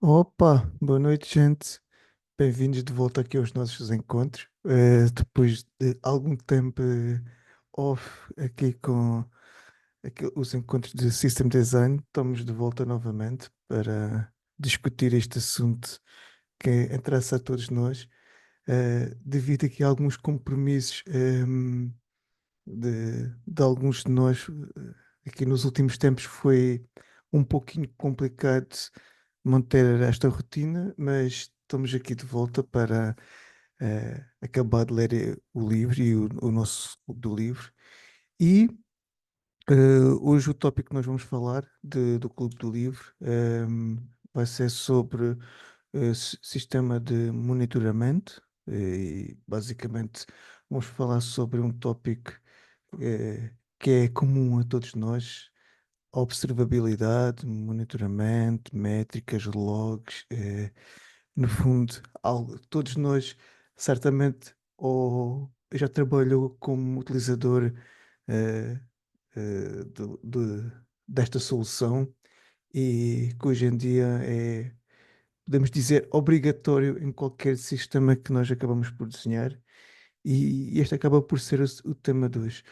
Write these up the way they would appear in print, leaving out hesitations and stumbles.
Opa, boa noite, gente. Bem-vindos de volta aqui aos nossos encontros. Depois de algum tempo off aqui com os encontros de System Design, estamos de volta novamente para discutir este assunto que interessa a todos nós. Devido aqui a alguns compromissos de alguns de nós, aqui nos últimos tempos foi um pouquinho complicado manter esta rotina, mas estamos aqui de volta para acabar de ler o livro e o nosso clube do livro. E hoje o tópico que nós vamos falar do Clube do Livro vai ser sobre sistema de monitoramento. E basicamente vamos falar sobre um tópico que é comum a todos nós: observabilidade, monitoramento, métricas, logs. No fundo, todos nós certamente ou já trabalhou como utilizador eh, desta solução, e que hoje em dia é, podemos dizer, obrigatório em qualquer sistema que nós acabamos por desenhar. E este acaba por ser o tema de hoje.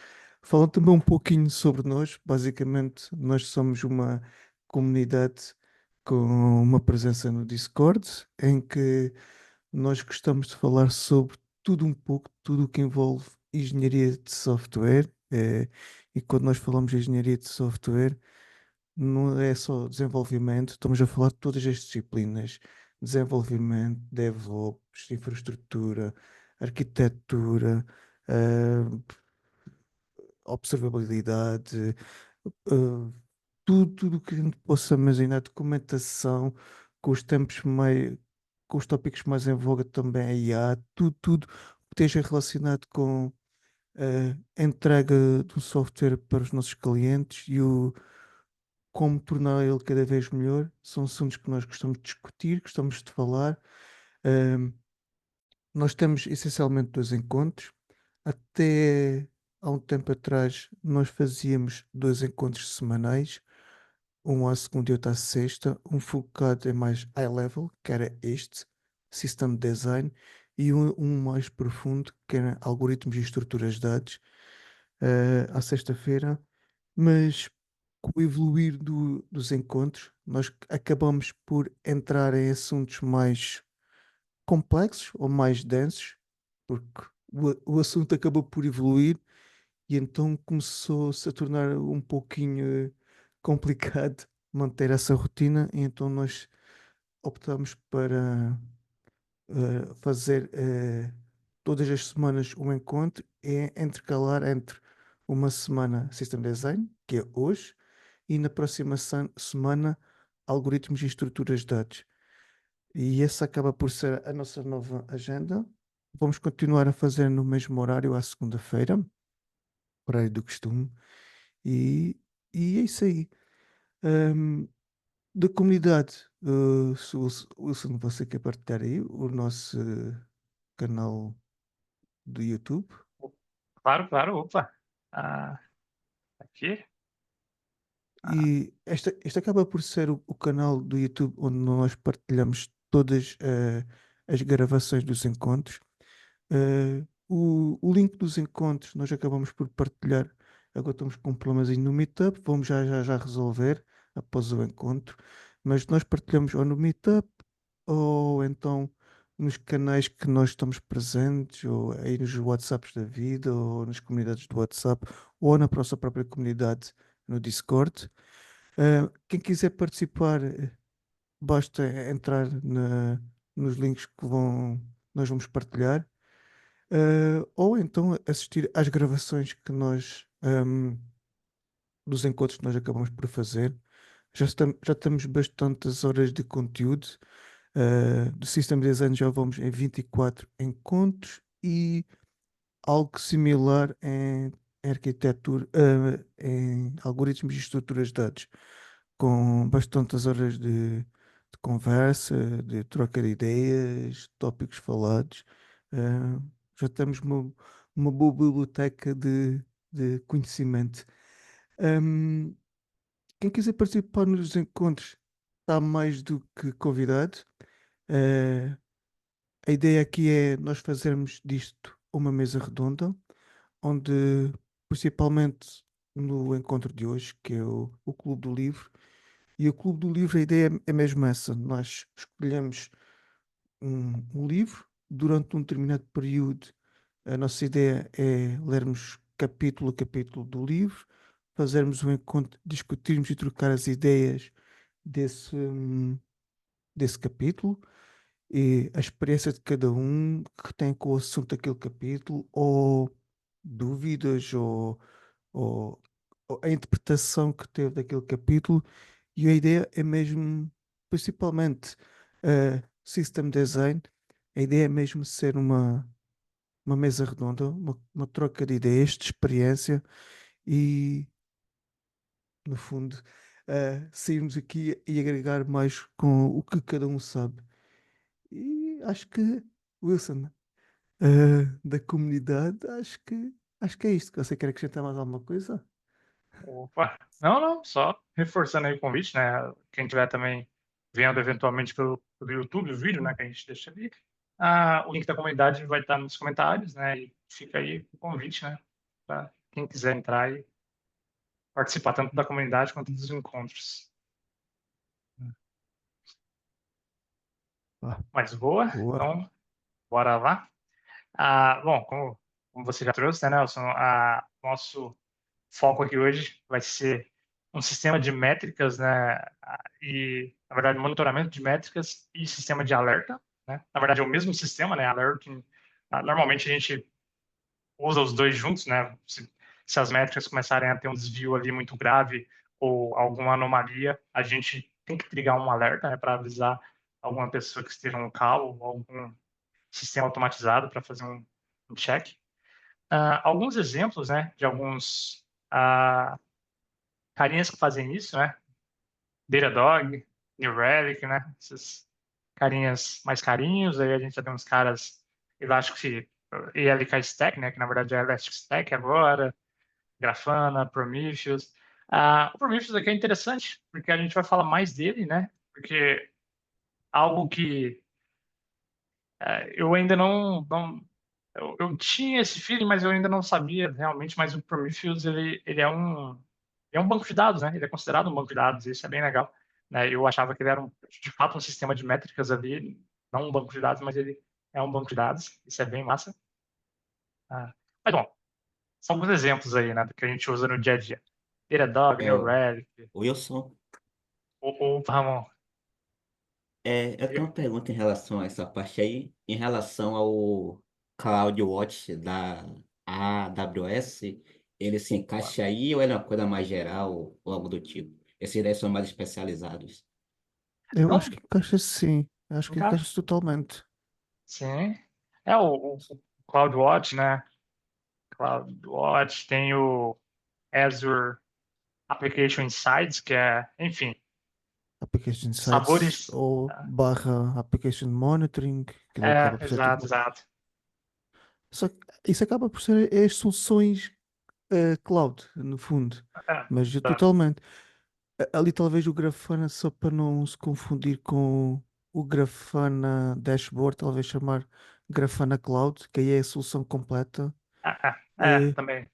Falando também um pouquinho sobre nós, basicamente, nós somos uma comunidade com uma presença no Discord, em que nós gostamos de falar sobre tudo um pouco, tudo o que envolve engenharia de software. E quando nós falamos de engenharia de software, não é só desenvolvimento, estamos a falar de todas as disciplinas: desenvolvimento, DevOps, infraestrutura, arquitetura, ah, observabilidade, tudo o que a gente possa imaginar, documentação, com os tempos mais, com os tópicos mais em voga também a IA, tudo que esteja relacionado com a entrega do software para os nossos clientes e o como tornar ele cada vez melhor. São assuntos que nós gostamos de discutir, gostamos de falar. Ahm, Nós temos essencialmente dois encontros. Até há um tempo atrás, nós fazíamos dois encontros semanais, um à segunda e outro à sexta, um focado em mais high level, que era este, System Design, e um mais profundo, que era algoritmos e estruturas de dados, à sexta-feira. Mas com o evoluir dos encontros, nós acabamos por entrar em assuntos mais complexos ou mais densos, porque o assunto acabou por evoluir e então começou-se a tornar um pouquinho complicado manter essa rotina, e então nós optamos para fazer todas as semanas um encontro e intercalar entre uma semana System Design, que é hoje, e na próxima semana algoritmos e estruturas de dados. E essa acaba por ser a nossa nova agenda. Vamos continuar a fazer no mesmo horário à segunda-feira, horário do costume, e, e é isso aí. Ahm, da comunidade, se o Wilson, você quer partilhar aí o nosso canal do YouTube? Claro, claro, opa. Ah, aqui? Ah, E este acaba por ser o canal do YouTube onde nós partilhamos todas as gravações dos encontros. O link dos encontros nós acabamos por partilhar. Agora estamos com um problemazinho no Meetup, vamos já resolver após o encontro. Mas nós partilhamos ou no Meetup ou então nos canais que nós estamos presentes, ou aí nos WhatsApps da vida, ou nas comunidades do WhatsApp, ou na nossa própria comunidade no Discord. Quem quiser participar, basta entrar nos links que nós vamos partilhar, ou então assistir às gravações que dos encontros que nós acabamos por fazer. Já temos bastantes horas de conteúdo. Do System Design já vamos em 24 encontros, e algo similar em arquitetura, em algoritmos e estruturas de dados, com bastantes horas de conversa, de troca de ideias, tópicos falados. Ah, já temos uma boa biblioteca de conhecimento. Ahm, Quem quiser participar nos encontros, está mais do que convidado. Eh, a ideia aqui é nós fazermos disto uma mesa redonda, onde, principalmente no encontro de hoje, que é o Clube do Livro, e o Clube do Livro, a ideia é mesmo essa: nós escolhemos um livro durante um determinado período. A nossa ideia é lermos capítulo a capítulo do livro, fazermos um encontro, discutirmos e trocar as ideias desse capítulo e a experiência de cada um que tem com o assunto daquele capítulo, ou dúvidas, ou, ou a interpretação que teve daquele capítulo. E a ideia é mesmo, principalmente, system design. A ideia é mesmo ser uma mesa redonda, uma troca de ideias, de experiência e, no fundo, sairmos aqui e agregar mais com o que cada um sabe. E acho que, Wilson, da comunidade, acho que é isto. Você quer acrescentar mais alguma coisa? Opa, não, não, só reforçando aí o convite, né? Quem tiver também vendo eventualmente pelo YouTube o vídeo, né, que a gente deixa ali, o link da comunidade vai estar nos comentários, né? E fica aí o convite, né? Para quem quiser entrar e participar tanto da comunidade quanto dos encontros. Ah, Mas boa, boa. então bora lá. Bom, como você já trouxe, né, Nelson, nosso foco aqui hoje vai ser um sistema de métricas, né, e, na verdade, monitoramento de métricas e sistema de alerta, né? Na verdade, é o mesmo sistema, né, alerting. Normalmente a gente usa os dois juntos, né? Se as métricas começarem a ter um desvio ali muito grave ou alguma anomalia, a gente tem que trigar um alerta, né, para avisar alguma pessoa que esteja no local ou algum sistema automatizado para fazer um check. Alguns exemplos, né, de alguns carinhas que fazem isso, né? Datadog, New Relic, né? Esses carinhas mais carinhos. Aí a gente já tem uns caras Elastic, ELK Stack, né? Que na verdade é Elastic Stack agora, Grafana, Prometheus. O Prometheus aqui é interessante, porque a gente vai falar mais dele, né? Porque algo que eu ainda eu tinha esse feeling, mas eu ainda não sabia realmente. Mas o Prometheus, ele é um banco de dados, né? Ele é considerado um banco de dados, isso é bem legal, né? Eu achava que ele era, de fato, um sistema de métricas ali, não um banco de dados, mas ele é um banco de dados, isso é bem massa. Mas, bom, são alguns exemplos aí, né, do que a gente usa no dia a dia. Datadog, É, New Relic, Wilson, o Ramon. eu tenho uma pergunta em relação a essa parte aí, em relação ao CloudWatch da AWS, ele se encaixa aí ou ele é uma coisa mais geral ou algo do tipo? Esses daí são mais especializados. Eu acho Não, que encaixa sim. Acho que encaixa. encaixa totalmente. Sim. É o CloudWatch, né? CloudWatch, tem o Azure Application Insights, que é, enfim, Application Insights sabores. ou barra Application Monitoring, que acaba por ser Exato, tudo. exato. Só que isso acaba por ser as soluções cloud, no fundo. Mas Exato. totalmente. Ali talvez o Grafana, só para não se confundir com o Grafana Dashboard, talvez chamar Grafana Cloud, que aí é a solução completa. Eh, Também.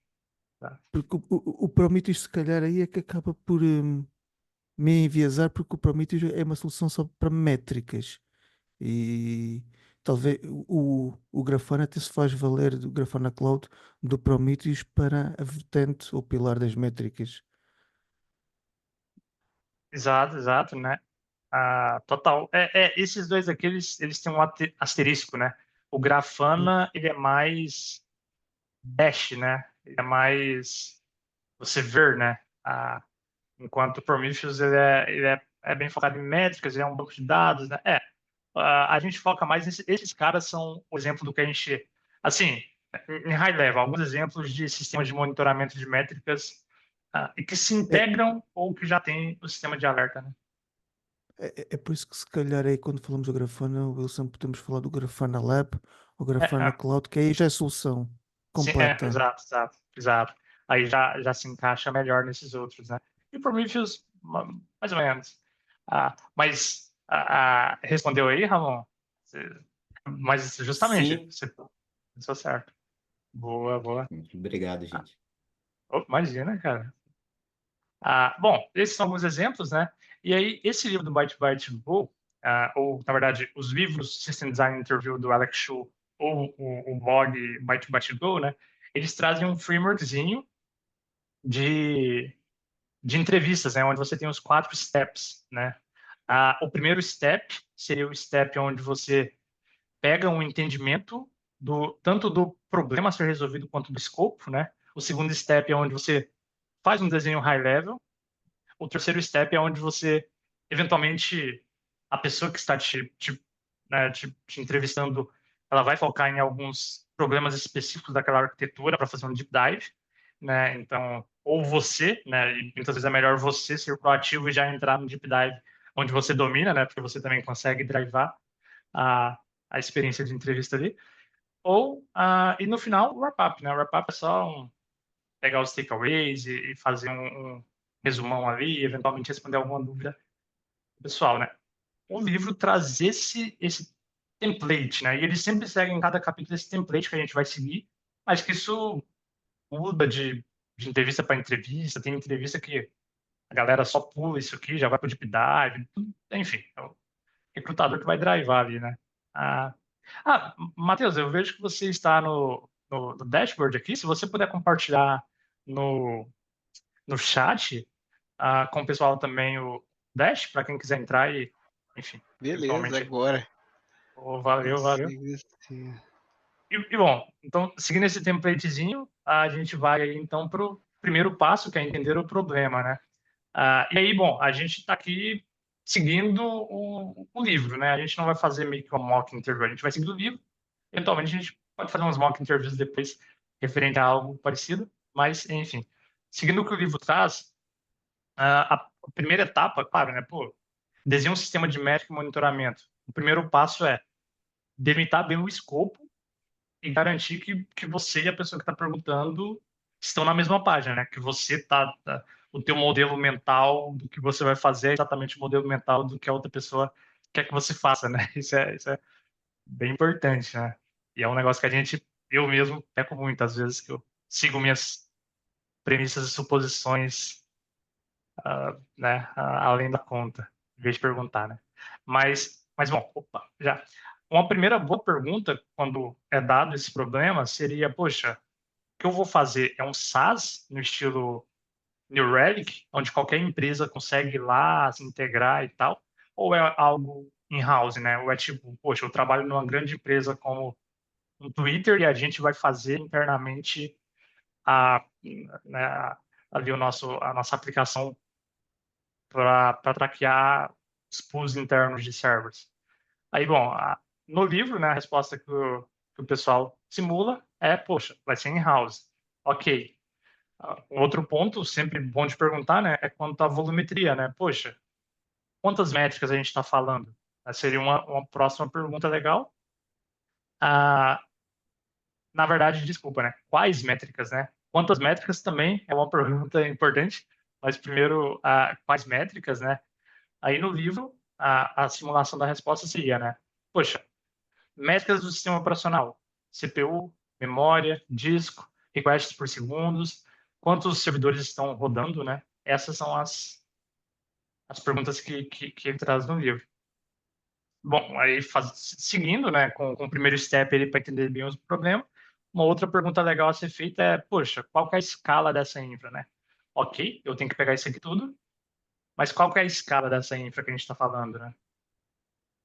Tá. porque o Prometheus, se calhar, aí é que acaba por me enviesar, porque o Prometheus é uma solução só para métricas. E talvez o Grafana até se faz valer do Grafana Cloud do Prometheus para a vertente ou pilar das métricas. Exato, exato, né? Total. Esses dois aqui, eles têm um asterisco, né? O Grafana, ele é mais dash, né? Ele é mais você ver, né? Enquanto o Prometheus, é bem focado em métricas, ele é um banco de dados, né? A gente foca mais esses caras são o exemplo do que a gente, assim, em high level, alguns exemplos de sistemas de monitoramento de métricas e que se É, integram ou que já tem o sistema de alerta, né? é por isso que se calhar aí quando falamos do Grafana, Wilson, podemos falar do Grafana Lab ou É, Grafana é, Cloud, que aí já é a solução sim, completa. exato, exato, exato. Aí já se encaixa melhor nesses outros, né? E o Prometheus, mais ou menos. Mas respondeu aí, Ramon? Mas justamente, Sim. você pensou certo. Boa, boa. Obrigado, gente. Imagina, cara. Bom, esses são alguns exemplos, né? E aí, esse livro do Byte Byte Go, ou, na verdade, os livros System Design Interview do Alex Shu, ou o blog Byte Byte Go, né? Eles trazem um frameworkzinho de, de entrevistas, né? Onde você tem os 4 steps, né? O primeiro step seria o step onde você pega um entendimento tanto do problema a ser resolvido quanto do escopo, né? O segundo step é onde você faz um desenho high level. O terceiro step é onde você, eventualmente, a pessoa que está né, te entrevistando, ela vai focar em alguns problemas específicos daquela arquitetura para fazer um deep dive, né? Então, ou você, né? E muitas vezes é melhor você ser proativo e já entrar no deep dive onde você domina, né? Porque você também consegue drivar a, a experiência de entrevista ali. E no final, o wrap-up, né? O wrap-up é só pegar os takeaways e fazer um resumão ali, e eventualmente responder alguma dúvida pessoal, né? O livro traz esse template, né? E ele sempre segue em cada capítulo esse template que a gente vai seguir, mas que isso muda de entrevista para entrevista. Tem entrevista que a galera só pula isso aqui, já vai para o deep dive, enfim, é o recrutador que vai drivar ali, né? Ah, Matheus, eu vejo que você está no dashboard aqui. Se você puder compartilhar no chat, com o pessoal também o Dash, para quem quiser entrar e, enfim, Beleza, eventualmente. agora. Valeu, valeu. Bom, então, seguindo esse templatezinho, a gente vai aí, então, para o primeiro passo, que é entender o problema, né? E aí, bom, a gente está aqui seguindo o livro, né? A gente não vai fazer meio que uma mock interview, a gente vai seguir o livro. Eventualmente, a gente pode fazer umas mock interviews depois, referente a algo parecido, mas, enfim. Seguindo o que o livro traz, a primeira etapa, claro, né? Pô, desenha um sistema de métrica e monitoramento. O primeiro passo é delimitar bem o escopo e garantir que você e a pessoa que está perguntando estão na mesma página, né? Que você o teu modelo mental do que você vai fazer é exatamente o modelo mental do que a outra pessoa quer que você faça, né? Isso é bem importante, né? E é um negócio que eu mesmo peco muitas vezes, que eu sigo minhas premissas e suposições, né? Além da conta, em vez de perguntar, né? Mas bom, opa, já. Uma primeira boa pergunta, quando é dado esse problema, seria, poxa, o que eu vou fazer? É um SaaS no estilo New Relic, onde qualquer empresa consegue ir lá se integrar e tal? Ou é algo in-house, né? Ou é tipo, poxa, eu trabalho numa grande empresa como um Twitter e a gente vai fazer internamente a, né, ali a nossa aplicação para traquear os pools internos de servers. Aí, bom, no livro, né, a resposta que o pessoal simula é, poxa, vai ser in-house. Ok. Outro ponto, sempre bom de perguntar, né, é quanto à volumetria, né? Poxa, quantas métricas a gente está falando? Seria uma próxima pergunta legal. Na verdade, desculpa, né? Quais métricas, né? Quantas métricas também é uma pergunta importante, mas primeiro, quais métricas, né? Aí no livro, a simulação da resposta seria, né? Poxa, métricas do sistema operacional, CPU, memória, disco, requests por segundos, quantos servidores estão rodando, né? Essas são as perguntas que ele traz no livro. Bom, aí seguindo, né, com o primeiro step ele para entender bem os problemas, uma outra pergunta legal a ser feita é, poxa, qual que é a escala dessa infra, né? Ok, eu tenho que pegar isso aqui tudo, mas qual que é a escala dessa infra que a gente está falando, né?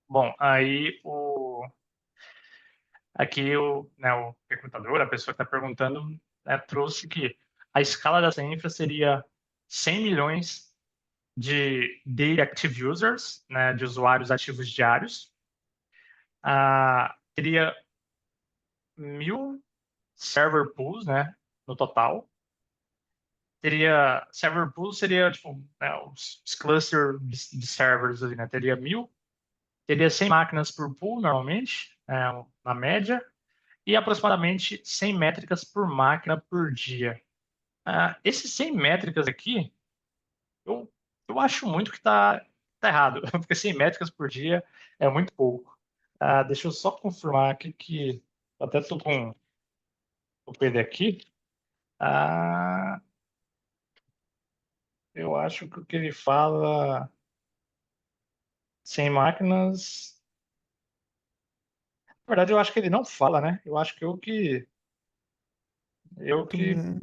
Bom, aí aqui o recrutador, a pessoa que está perguntando, né, trouxe que a escala dessa infra seria 100 milhões de daily active users, né, de usuários ativos diários. Teria 1.000 server pools, né, no total. Server pools seria tipo, né, os clusters de servers ali, né? Teria 1.000, teria 100 máquinas por pool normalmente, na média, e aproximadamente 100 métricas por máquina por dia. Esses 100 métricas aqui, eu acho muito que está tá errado, porque 100 métricas por dia é muito pouco. Deixa eu só confirmar aqui que eu até estou com o PD aqui. Ah, eu acho que o que ele fala 100 máquinas. Na verdade, eu acho que ele não fala, né? Eu acho que eu que, Também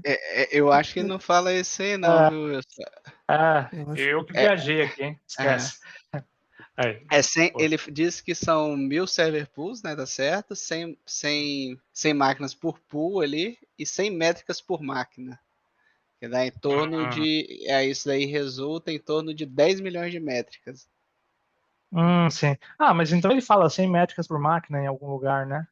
Eu acho que é, ele não fala isso aí, não, é, viu? eu acho eu que É, viajei aqui, hein? é, Esquece. Aí, pô. ele diz que são 1000 server pools, né? Tá certo? 100 máquinas por pool ali e 100 métricas por máquina. Que dá em torno Hum, de. Isso daí resulta em torno de 10 milhões de métricas. sim. Mas então ele fala 100 métricas por máquina em algum lugar, né?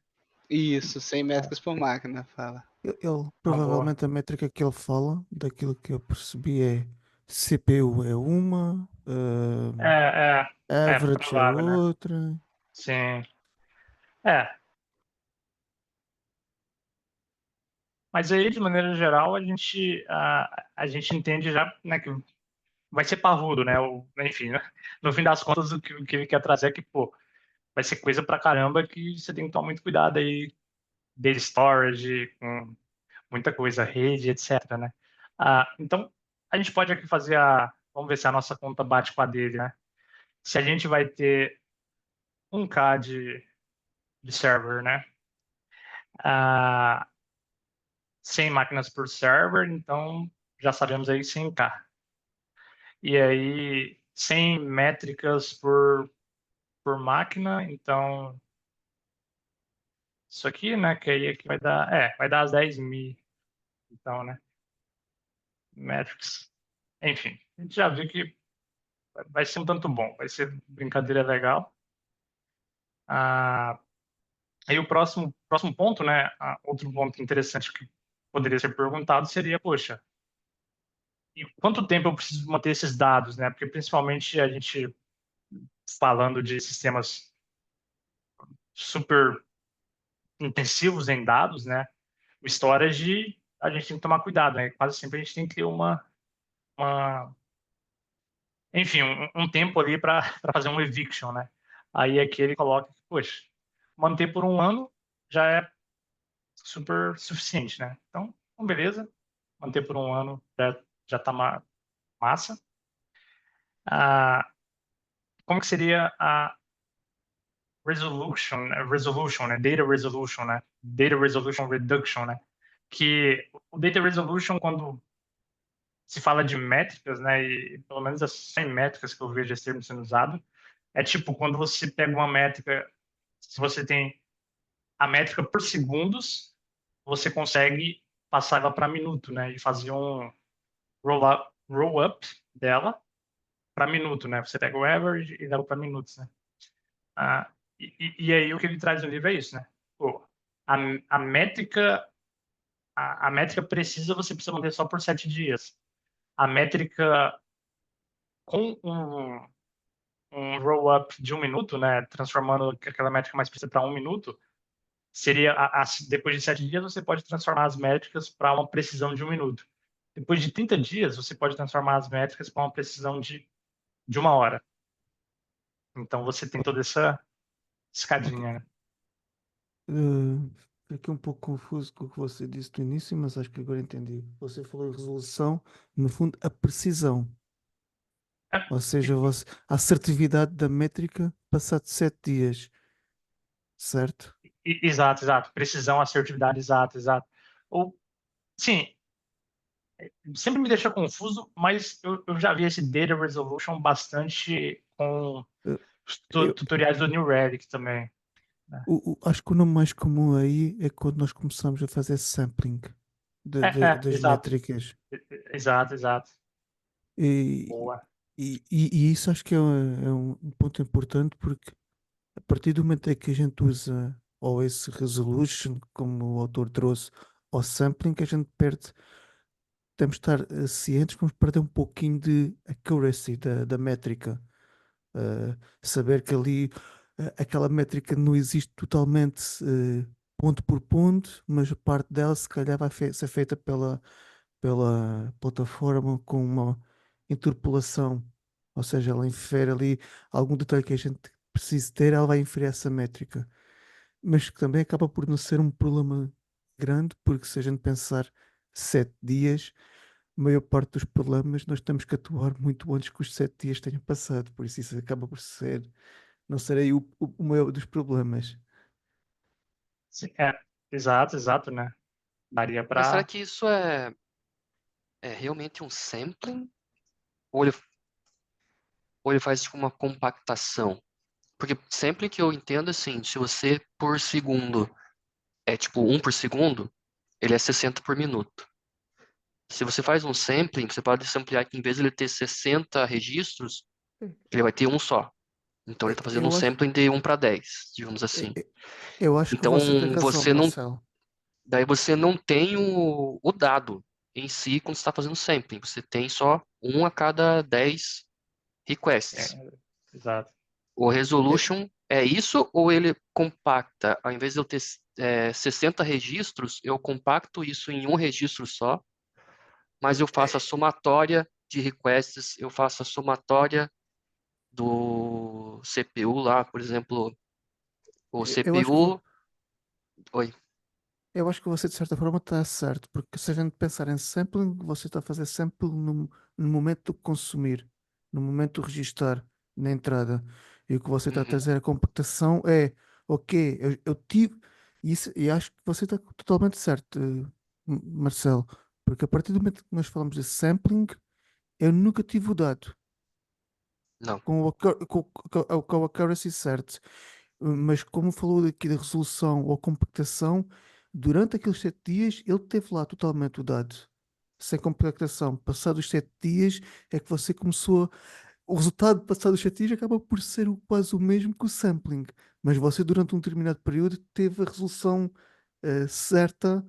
Isso, 100 Bom, métricas por máquina, fala. ele, uma boa. provavelmente a métrica que ele fala, daquilo que eu percebi, é CPU é uma, average é Provável, né? outra. Sim. É, mas aí, de maneira geral, a gente entende já, né, que vai ser parrudo, né? Enfim, né? No fim das contas, o que ele quer trazer é que, pô, vai ser coisa pra caramba que você tem que tomar muito cuidado aí, data storage, com muita coisa, rede, etc, né? Então, a gente pode aqui fazer vamos ver se a nossa conta bate com a dele, né? Se a gente vai ter 1K de server, né? Ah, 100 máquinas por server, então já sabemos aí 100K. E aí, 100 métricas por máquina, então isso aqui, né, que aí aqui vai dar as 10.000, então, né, metrics. Enfim, a gente já viu que vai ser um tanto bom, vai ser brincadeira legal. Ah, aí o próximo ponto, né, outro ponto interessante que poderia ser perguntado seria, poxa, e quanto tempo eu preciso manter esses dados, né? Porque principalmente a gente falando de sistemas super intensivos em dados, né? O storage a gente tem que tomar cuidado, né? Quase sempre a gente tem que ter uma enfim, um tempo ali para fazer um eviction, né? Aí aqui ele coloca que, poxa, manter por um ano já é super suficiente, né? Então, beleza, manter por um ano já tá massa. Ah, como que seria a resolution, né? Data resolution, né? Data resolution reduction, né? Que o data resolution, quando se fala de métricas, né? E pelo menos as 100 métricas que eu vejo esse termo sendo usado, é tipo quando você pega uma métrica, se você tem a métrica por segundos, você consegue passar ela para minuto, né? E fazer um roll up dela para minuto, né? Você pega o average e leva para minutos, né? E aí o que ele traz no livro é isso, né? Pô, a, a métrica a métrica precisa você precisa manter só por 7 dias. A métrica com um roll-up de 1 minuto, né? Transformando aquela métrica mais precisa para 1 minuto, seria depois de 7 dias você pode transformar as métricas para uma precisão de 1 minuto. Depois de 30 dias você pode transformar as métricas para uma precisão de 1 hora. Então você tem toda essa Ok. escadinha, né? Fiquei um pouco confuso com o que você disse no início, mas acho que agora entendi. Você falou em resolução, no fundo, a precisão, É, ou seja, a assertividade da métrica passado 7 dias, certo? Exato, exato. Precisão, assertividade, exato, exato. Ou, sim, sempre me deixa confuso, mas eu já vi esse data resolution bastante com Eh, os Eu, tutoriais do New Relic também, né? acho que o nome mais comum aí é quando nós começamos a fazer sampling das Exato, métricas. exato, exato. E, Boa. e isso acho que é um ponto importante porque a partir do momento em que a gente usa ou esse resolution, como o autor trouxe, ou sampling, que a gente perde, temos de estar cientes que vamos perder um pouquinho de accuracy da métrica. Saber que ali aquela métrica não existe totalmente ponto por ponto, mas parte dela se calhar vai ser feita pela plataforma com uma interpolação Ou seja, ela infere ali algum detalhe que a gente precise ter, ela vai inferir essa métrica. Mas que também acaba por não ser um problema grande, porque se a gente pensar 7 dias, a maior parte dos problemas nós temos que atuar muito antes que os 7 dias tenham passado. Por isso acaba por ser, não ser aí o maior dos problemas. Sim, exato, né? Daria Mas será para. que isso é realmente um sampling? Ou ele faz tipo uma compactação? Porque sampling que eu entendo assim, se você por segundo é tipo 1 por segundo, ele é 60 por minuto. Se você faz um sampling, você pode samplear que em vez de ele ter 60 registros, ele vai ter um só. Então ele está fazendo um Eu acho, sampling de 1 para 10, digamos eh, assim. eh, eu acho que Então você tem razão, você não, Marcelo. daí você não tem o dado em si quando você está fazendo sampling. Você tem só 1 a cada 10 requests. Exato. O Eh, resolution é isso ou ele compacta? Ao invés de eu ter 60 registros, eu compacto isso em um registro só, mas eu faço a eh, somatória de requests, eu faço a somatória do CPU lá, por exemplo, o eu acho que CPU. Oi. Eu acho que você, de certa forma, está certo, porque se a gente pensar em sampling, você está a fazer sampling no momento de consumir, no momento de registar na entrada. E o que você está a Uhum. trazer a compactação é, ok, eu tive, isso, e acho que você está totalmente certo, Marcelo, porque a partir do momento que nós falamos de sampling, eu nunca tive o dado Não. com o accuracy certo. Mas como falou aqui da resolução ou compactação, durante aqueles 7 dias ele teve lá totalmente o dado. Sem compactação. Passados os 7 dias é que você começou. O resultado passados os 7 dias acaba por ser quase o mesmo que o sampling. Mas você, durante um determinado período, teve a resolução certa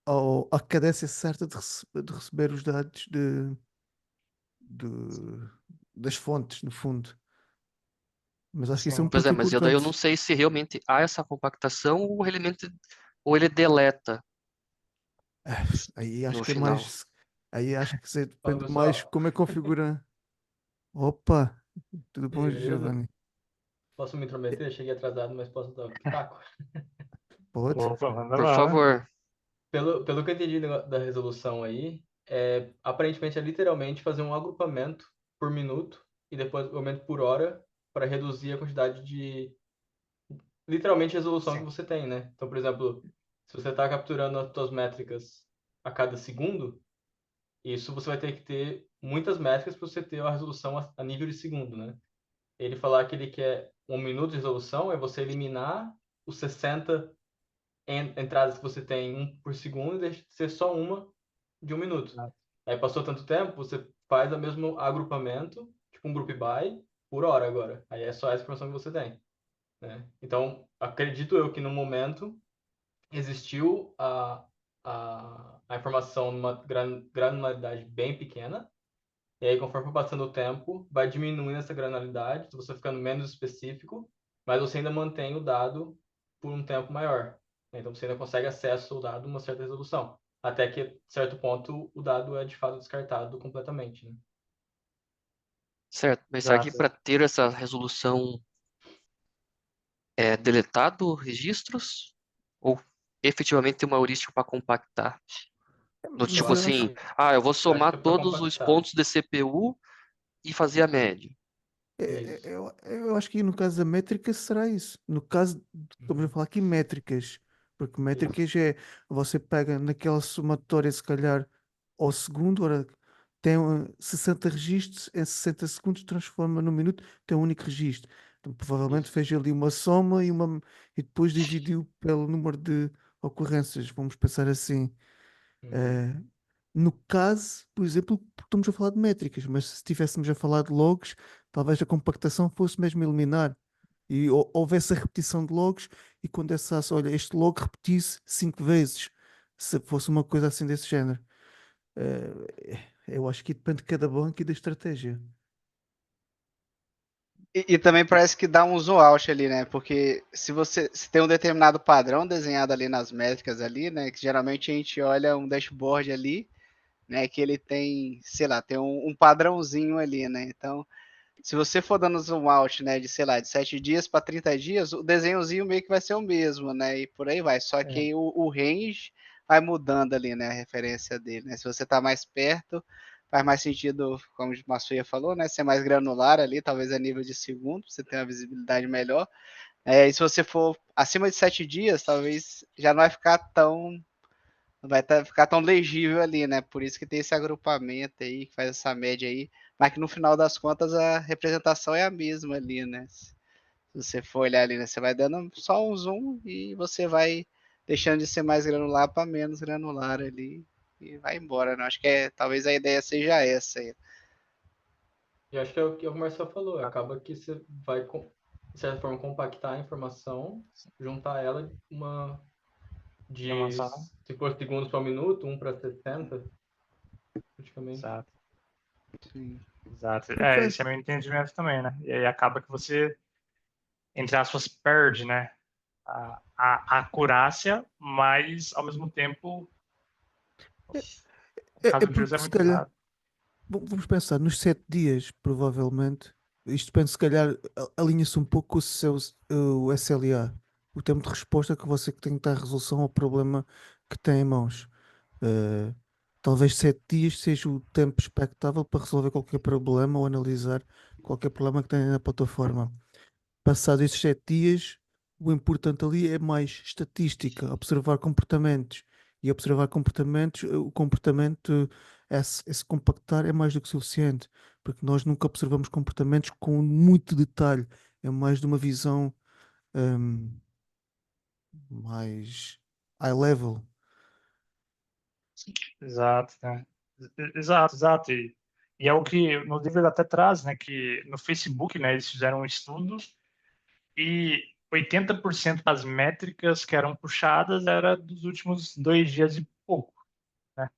ou a cadência certa de receber os dados de- das fontes, no fundo. Mas acho que isso é um Sim. Pois ponto é, mas daí eu não importante. sei se realmente há essa compactação ou ele deleta Ah, Aí acho no que é final. mais. Aí acho que isso Fala, depende mais pessoal. como é que configura. Opa, tudo bom, Beleza? Giovanni? Posso me Eh, intrometer? Cheguei atrasado, mas posso dar o pitaco? Pode? Opa, manda Por lá. favor. Pelo que eu entendi da resolução aí, aparentemente é literalmente fazer um agrupamento por minuto e depois agrupamento por hora para reduzir a quantidade de, literalmente, resolução que Sim. você tem, né? Então, por exemplo, se você está capturando as suas métricas a cada segundo, isso você vai ter que ter muitas métricas para você ter a resolução a nível de segundo, né? Ele falar que ele quer 1 minuto de resolução é você eliminar os 60 entradas que você tem, 1 por segundo, e deixa de ser só uma de 1 minuto. Ah, Aí passou tanto tempo, você faz o mesmo agrupamento, tipo um group by, por hora agora. Aí é só essa informação que você tem, né? Então, acredito eu que no momento existiu a informação numa granularidade bem pequena, e aí, conforme for passando o tempo, vai diminuindo essa granularidade, você vai ficando menos específico, mas você ainda mantém o dado por um tempo maior. Então, você ainda consegue acesso ao dado uma certa resolução. Até que, certo ponto, o dado é de fato descartado completamente, né? Certo. Mas será que Exato. para ter essa resolução é deletado registros? Ou efetivamente tem uma heurística para compactar? Do Eu Mas tipo acho eu assim, acho. que, eu vou eu acho somar que é para todos os compactar. pontos de CPU e fazer a média. Isso. Eu acho que no caso da métrica será isso. No caso, estamos a falar aqui métricas, porque Isso. métricas é você pega naquela somatória, se calhar, ao segundo, ora, tem 60 registros, em 60 segundos transforma num minuto, tem um único registro. Então, provavelmente Isso. fez ali uma soma e depois dividiu pelo número de ocorrências, vamos pensar assim. Uhum. Eh, no caso, por exemplo, estamos a falar de métricas, mas se estivéssemos a falar de logs, talvez a compactação fosse mesmo eliminar e houvesse a repetição de logs e condensasse, olha, este log repetisse 5 vezes, se fosse uma coisa assim desse género. Eu acho que depende de cada banco e da estratégia. E também parece que dá um zoom out ali, né? Porque se tem um determinado padrão desenhado ali nas métricas ali, né? Que geralmente a gente olha um dashboard ali, né? Que ele tem, sei lá, tem um padrãozinho ali, né? Então, se você for dando zoom out, né, de, sei lá, de 7 dias para 30 dias, o desenhozinho meio que vai ser o mesmo, né? E por aí vai. Só que o range vai mudando ali, né? A referência dele, né? Se você está mais perto, faz mais sentido, como o Massuia falou, né? Ser mais granular ali, talvez a nível de segundo, você ter uma visibilidade melhor. E se você for acima de 7 dias, talvez já não vai ficar tão ficar tão legível ali, né? Por isso que tem esse agrupamento aí, que faz essa média aí, mas que no final das contas a representação é a mesma ali, né? Se você for olhar ali, né? Você vai dando só um zoom e você vai deixando de ser mais granular para menos granular ali e vai embora, né? Acho que talvez a ideia seja essa aí. E acho que é o que o Marcelo falou, acaba que você vai, de certa forma, compactar a informação, juntar ela de se for segundos para minuto, 1 para 60, praticamente. Exato. Sim. Exato. Porque Esse é meu entendimento também, né? E aí acaba que você, entre aspas, perde, né? A acurácia, mas ao mesmo tempo, o caso do Jules porque é se muito calhar, usado. vamos pensar, nos 7 dias, provavelmente, isto penso se calhar alinha-se um pouco com o SLA, o tempo de resposta que você tem que dar resolução ao problema que tem em mãos. Eh, Talvez 7 dias seja o tempo expectável para resolver qualquer problema ou analisar qualquer problema que tenha na plataforma. Passados esses 7 dias, o importante ali é mais estatística, observar comportamentos. E observar comportamentos, o comportamento, esse compactar é mais do que suficiente, porque nós nunca observamos comportamentos com muito detalhe. É mais de uma visão hum, mais high level. Exato, né? Exato, exato. E é o que no livro ele até traz, né? Que no Facebook, né? Eles fizeram um estudo e 80% das métricas que eram puxadas era dos últimos 2 dias e pouco, né?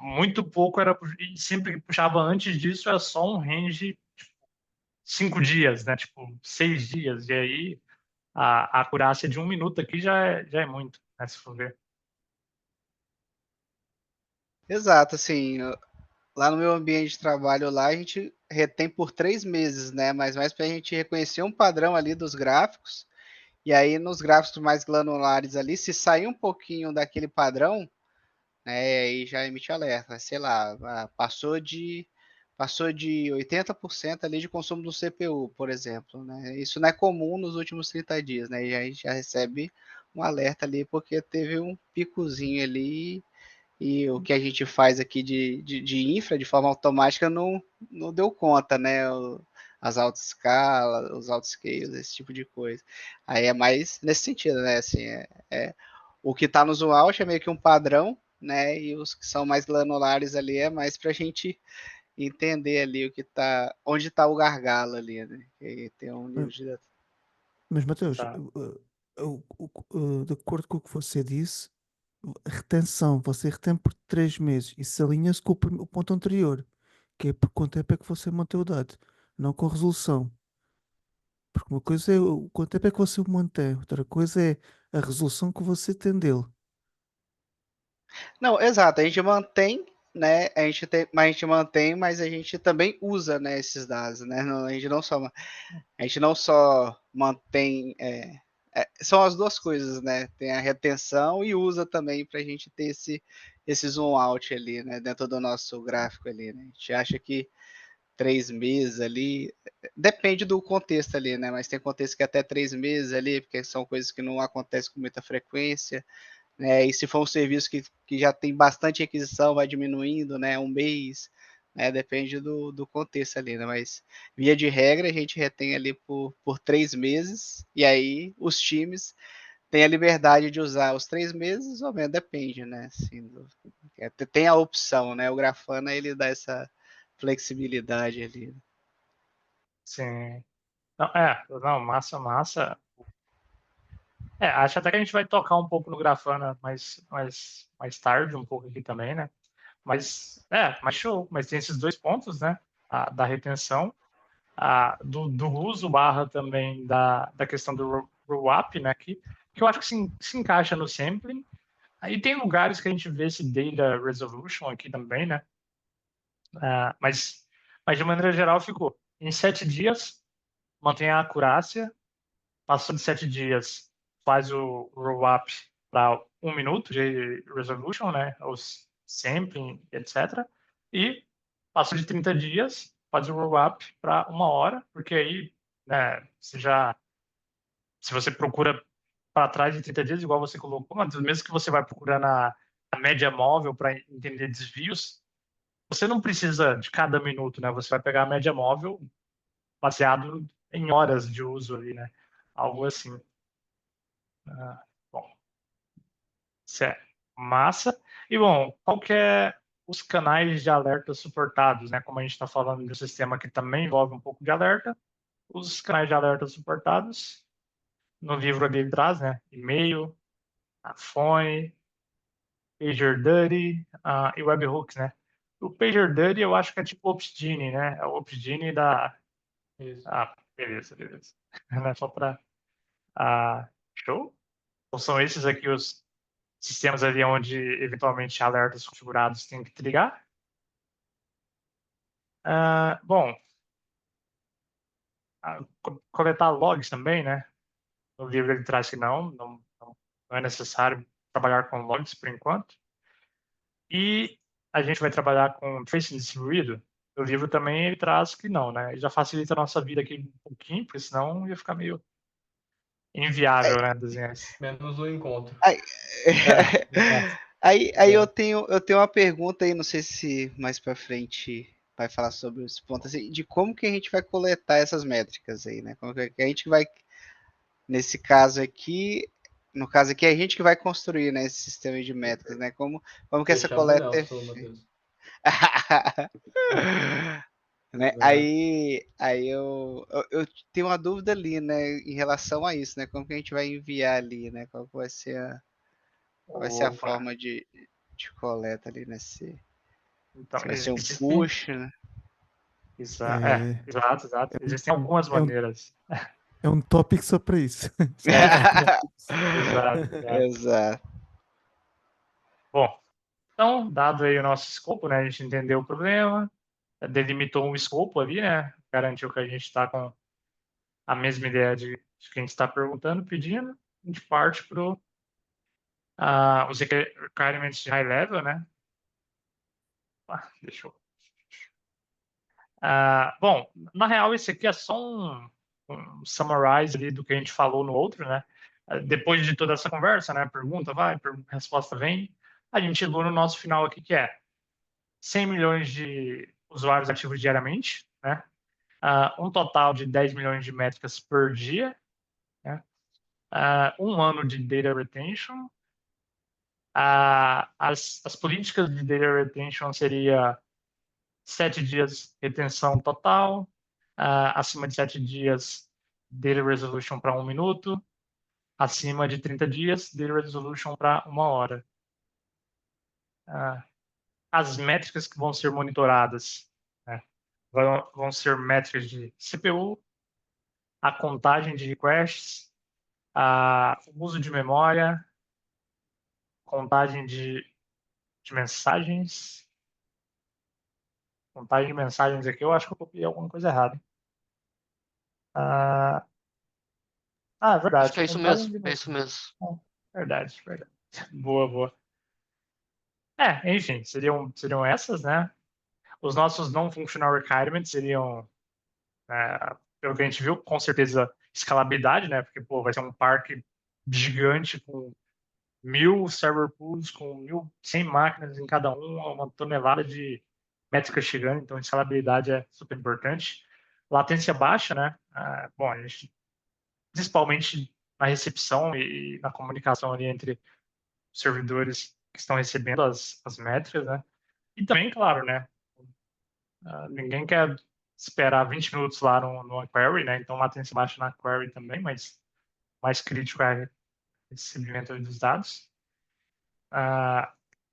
Muito pouco era, e sempre que puxava antes disso era só um range 5 dias, né? Tipo, 6 dias. E aí a acurácia de 1 minuto aqui já é muito, né? Se for ver. Exato, assim, lá no meu ambiente de trabalho lá, a gente retém por 3 meses, né? Mas mais para a gente reconhecer um padrão ali dos gráficos. E aí, nos gráficos mais granulares ali, se sair um pouquinho daquele padrão, né, aí já emite alerta. Sei lá, passou de 80% ali de consumo do CPU, por exemplo. Né? Isso não é comum nos últimos 30 dias, né? E aí já recebe um alerta ali, porque teve um picozinho ali e o que a gente faz aqui de infra de forma automática não deu conta, né? As autoescalas, os autoscales, esse tipo de coisa. Aí é mais nesse sentido, né? Assim, o que está no zoom out é meio que um padrão, né? E os que são mais granulares ali é mais para a gente entender ali onde está o gargalo ali, né? Que tem um nível de. Mas, Mateus, Tá. de acordo com o que você disse, a retenção, você retém por 3 meses. Isso alinha-se com o ponto anterior, que é por quanto tempo é que você mantém o dado, não com a resolução. Porque uma coisa é o quanto tempo é que você o mantém, outra coisa é a resolução que você tem dele. Não, exato, a gente mantém, né? Mas a gente mantém, mas a gente também usa, né, esses dados, né? A gente não só mantém, são as duas coisas, né? Tem a retenção e usa também para a gente ter esse zoom out ali, né? Dentro do nosso gráfico ali, né? A gente acha que 3 meses ali, depende do contexto ali, né? Mas tem contexto que até 3 meses ali, porque são coisas que não acontecem com muita frequência, né? E se for um serviço que já tem bastante requisição, vai diminuindo, né? Um mês, né? Depende do contexto ali, né? Mas via de regra a gente retém ali por 3 meses e aí os times têm a liberdade de usar os 3 meses ou menos, depende, né? Assim, tem a opção, né? O Grafana ele dá essa flexibilidade ali. Sim. Não, massa, massa. Acho até que a gente vai tocar um pouco no Grafana mais tarde, um pouco aqui também, né? Mas show. Mas tem esses dois pontos, né? Da retenção, do uso barra também da questão do roll-up, né? Que eu acho que se encaixa no sampling. Aí tem lugares que a gente vê esse data resolution aqui também, né? Mas de maneira geral ficou em 7 dias, mantém a acurácia, passou de 7 dias, faz o roll-up para 1 minuto de resolution, né? Ou sampling, etc. E passou de 30 dias, faz o roll-up para 1 hora, porque aí, né, se você procura para trás de 30 dias, igual você colocou, mas mesmo que você vai procurar na média móvel para entender desvios, você não precisa de cada minuto, né? Você vai pegar a média móvel baseado em horas de uso ali, né? Algo assim. Bom, isso é massa. E, bom, qual que é os canais de alerta suportados, né? Como a gente está falando de um sistema que também envolve um pouco de alerta, os canais de alerta suportados, no livro ali ele traz, né? E-mail, a phone, PagerDuty e webhooks, né? O PagerDuty eu acho que é tipo o Opsgenie, né? É o Opsgenie da... Isso. Beleza. Não é só para... show? Então são esses aqui os sistemas ali onde eventualmente alertas configurados têm que trigar. Bom, coletar logs também, né? No livro ele traz que não é necessário trabalhar com logs por enquanto. E a gente vai trabalhar com tracing distribuído. O livro também ele traz que não, né? Ele já facilita a nossa vida aqui um pouquinho, porque senão ia ficar meio inviável, né, desenhar isso. Menos o encontro. Aí, Exato. aí eu tenho uma pergunta aí, não sei se mais para frente vai falar sobre esse ponto, assim, de como que a gente vai coletar essas métricas aí, né? Como que a gente vai, nesse caso aqui, no caso aqui, é a gente que vai construir, né, esse sistema de métricas, né? Como que essa Deixamos o coleta é Nelson, feita? Matheus. Né? Exato. Aí eu tenho uma dúvida ali, né, em relação a isso, né? Como que a gente vai enviar ali, né? Qual vai ser a Opa. forma de coleta ali nesse. Então, Se vai ser um existem... push, né? É, Exato. é um, Existem algumas é um, maneiras. é um tópico só para isso. Exato. Exato. Bom, então, dado aí o nosso escopo, né, a gente entendeu o problema, delimitou um escopo ali, né, garantiu que a gente está com a mesma ideia de que a gente está perguntando, pedindo, a gente parte para os requirements de high level, né. Deixa eu... bom, na real, esse aqui é só um summarize ali do que a gente falou no outro, né. Depois de toda essa conversa, né, pergunta vai, resposta vem, a gente chegou no nosso final aqui, que é 100 milhões de usuários ativos diariamente, né? Um total de 10 milhões de métricas por dia, né? 1 ano de data retention. As políticas de data retention seria 7 dias retenção total, acima de 7 dias data resolution para 1 minuto, acima de 30 dias data resolution para 1 hora. As métricas que vão ser monitoradas, né? Vão ser métricas de CPU, a contagem de requests, o uso de memória, contagem de mensagens. Contagem de mensagens aqui, eu acho que eu copiei alguma coisa errada. É Acho verdade. que é isso Contagem mesmo. de É isso mensagens. mesmo. Verdade. Boa. Enfim, seriam essas, né? Os nossos non-functional requirements seriam, pelo que a gente viu, com certeza escalabilidade, né? Porque, pô, vai ser um parque gigante com 1.000 server pools, com 1.100 máquinas em cada um, uma tonelada de métricas chegando, então escalabilidade é super importante. Latência baixa, né? Bom, a gente, principalmente na recepção e na comunicação ali entre os servidores que estão recebendo as métricas, né? E também, claro, né? Ninguém quer esperar 20 minutos lá no query, né? Então, latência baixa na query também, mas mais crítico é recebimento dos dados.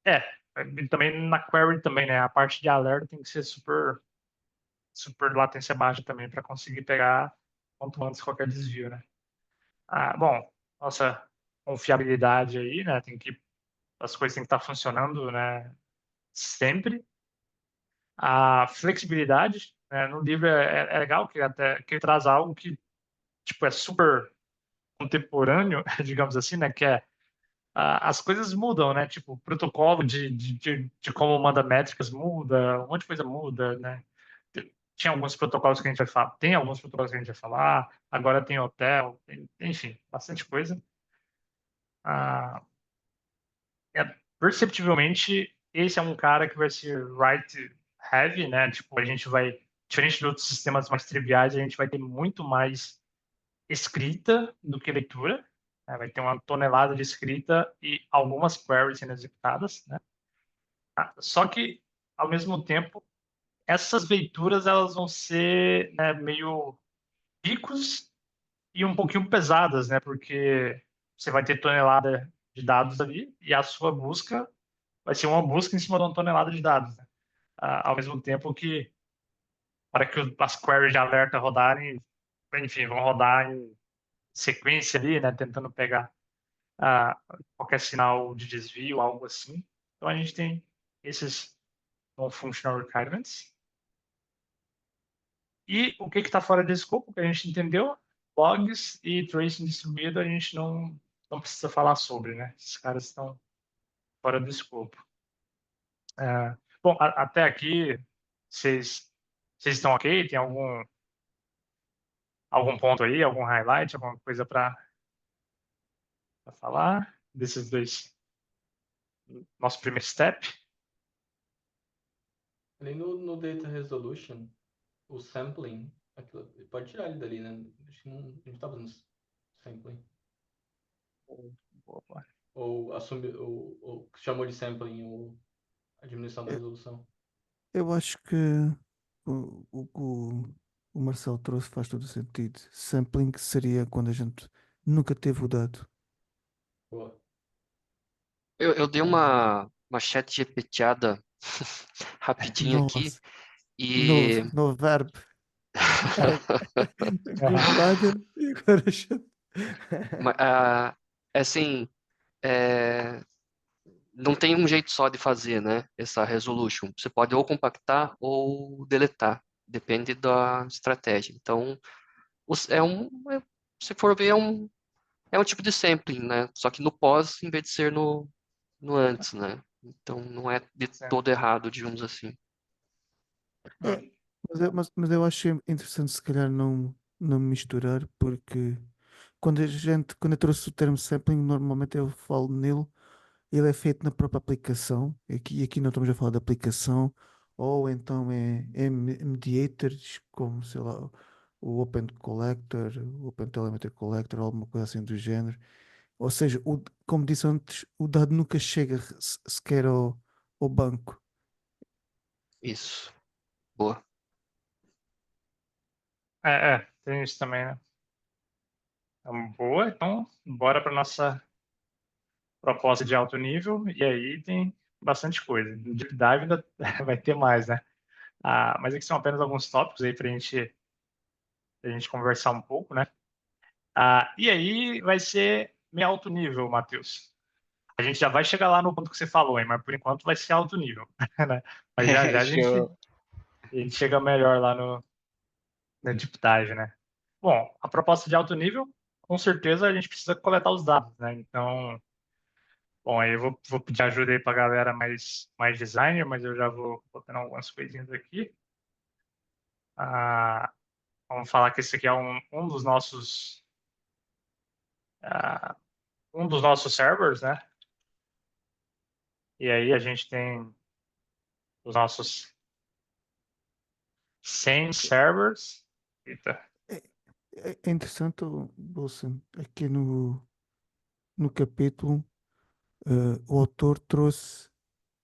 E também na query também, né? A parte de alerta tem que ser super latência baixa também para conseguir pegar quanto antes qualquer desvio, né? Bom, nossa confiabilidade aí, né? Tem que as coisas têm que estar funcionando, né, sempre. A flexibilidade, né, no livro é legal que até que ele traz algo que tipo é super contemporâneo, digamos assim, né, que é as coisas mudam, né? Tipo, o protocolo de como manda métricas muda, um monte de coisa muda, né? Tinha alguns protocolos que a gente vai falar, tem alguns protocolos que a gente vai falar, agora tem hotel, enfim, bastante coisa. Ah, perceptivelmente, esse é um cara que vai ser write heavy, né? Tipo, a gente vai, diferente de outros sistemas mais triviais, a gente vai ter muito mais escrita do que leitura, né? Vai ter uma tonelada de escrita e algumas queries sendo executadas, né? Só que, ao mesmo tempo, essas leituras elas vão ser, né, meio picos e um pouquinho pesadas, né? Porque você vai ter tonelada de dados ali e a sua busca vai ser uma busca em cima de uma tonelada de dados, né? Ao mesmo tempo que, para que as queries de alerta rodarem, enfim, vão rodar em sequência ali, né? Tentando pegar qualquer sinal de desvio, algo assim. Então a gente tem esses non-functional requirements. E o que está fora de escopo, que a gente entendeu, logs e tracing distribuído, a gente não precisa falar sobre, né? Esses caras estão fora do escopo. Bom, até aqui, vocês estão ok? Tem algum ponto aí, algum highlight, alguma coisa para falar desses dois? Nosso primeiro step? Ali no Data Resolution, o sampling, pode tirar ele dali, né? Acho que não, a gente tá fazendo sampling. Ou assume, ou chamou de sampling, a diminuição da Eu, resolução. eu acho que o que o Marcelo trouxe faz todo o sentido. Sampling seria quando a gente nunca teve o dado. Boa. Eu dei uma chat GPTada rapidinho aqui Nossa, e novo verbo. Googlada e agora já. é assim, é, não tem um jeito só de fazer, né? Essa resolution. Você pode ou compactar ou deletar, depende da estratégia. Então, se for ver, é um tipo de sampling, né? Só que no pós, em vez de ser no antes, né? Então, não é de todo errado, digamos assim. É, mas eu acho interessante se calhar não misturar, porque quando eu trouxe o termo sampling, normalmente eu falo nele, ele é feito na própria aplicação, aqui não estamos a falar de aplicação, ou então é mediators, como sei lá, o Open Collector, o Open Telemetry Collector, alguma coisa assim do género. Ou seja, como disse antes, o dado nunca chega sequer ao banco. Isso. Boa. Tem isso também, né? Então, boa, então bora para nossa proposta de alto nível, e aí tem bastante coisa. No Deep Dive ainda vai ter mais, né? Mas aqui são apenas alguns tópicos aí para a gente conversar um pouco, né? E aí vai ser meio alto nível, Matheus. A gente já vai chegar lá no ponto que você falou, hein? Mas por enquanto vai ser alto nível, né? Mas já já Show. a gente chega melhor lá no Deep Dive, né? Bom, a proposta de alto nível, com certeza a gente precisa coletar os dados, né? Então, bom, aí eu vou pedir ajuda aí para a galera mais designer, mas eu já vou botando algumas coisinhas aqui. Vamos falar que esse aqui é um dos nossos servers, né? E aí a gente tem os nossos 100 servers. Eita. É interessante, Wilson, aqui no capítulo, o autor trouxe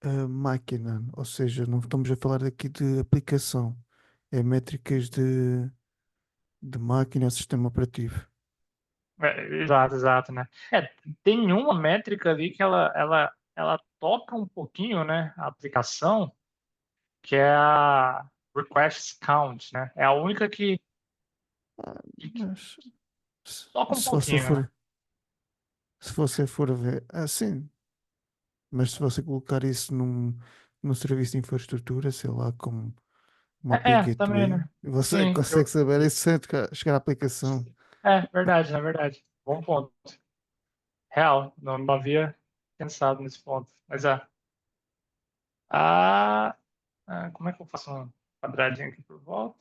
a máquina, ou seja, não estamos a falar aqui de aplicação, é métricas de máquina ou sistema operativo. Exato, né? Tem uma métrica ali que ela toca um pouquinho, né? A aplicação, que é a request count, né? É a única que Mas toca um se você pouquinho, né? for, se você for ver, assim, Mas se você colocar isso num serviço de infraestrutura, sei lá, como uma API Também, Gateway, né? você Sim, consegue saber isso sem chegar à aplicação. verdade, na verdade. Bom ponto. Real, não havia pensado nesse ponto. Mas ah, como é que eu faço um quadradinho aqui por volta?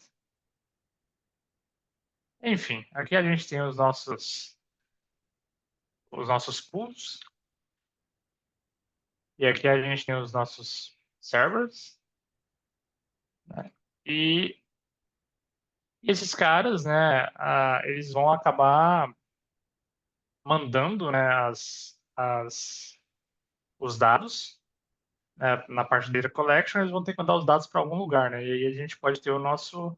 Enfim, aqui a gente tem os nossos pools e aqui a gente tem os nossos servers, né? E esses caras, né, eles vão acabar mandando, né, os dados, né, na parte de data collection, eles vão ter que mandar os dados para algum lugar, né? E aí a gente pode ter o nosso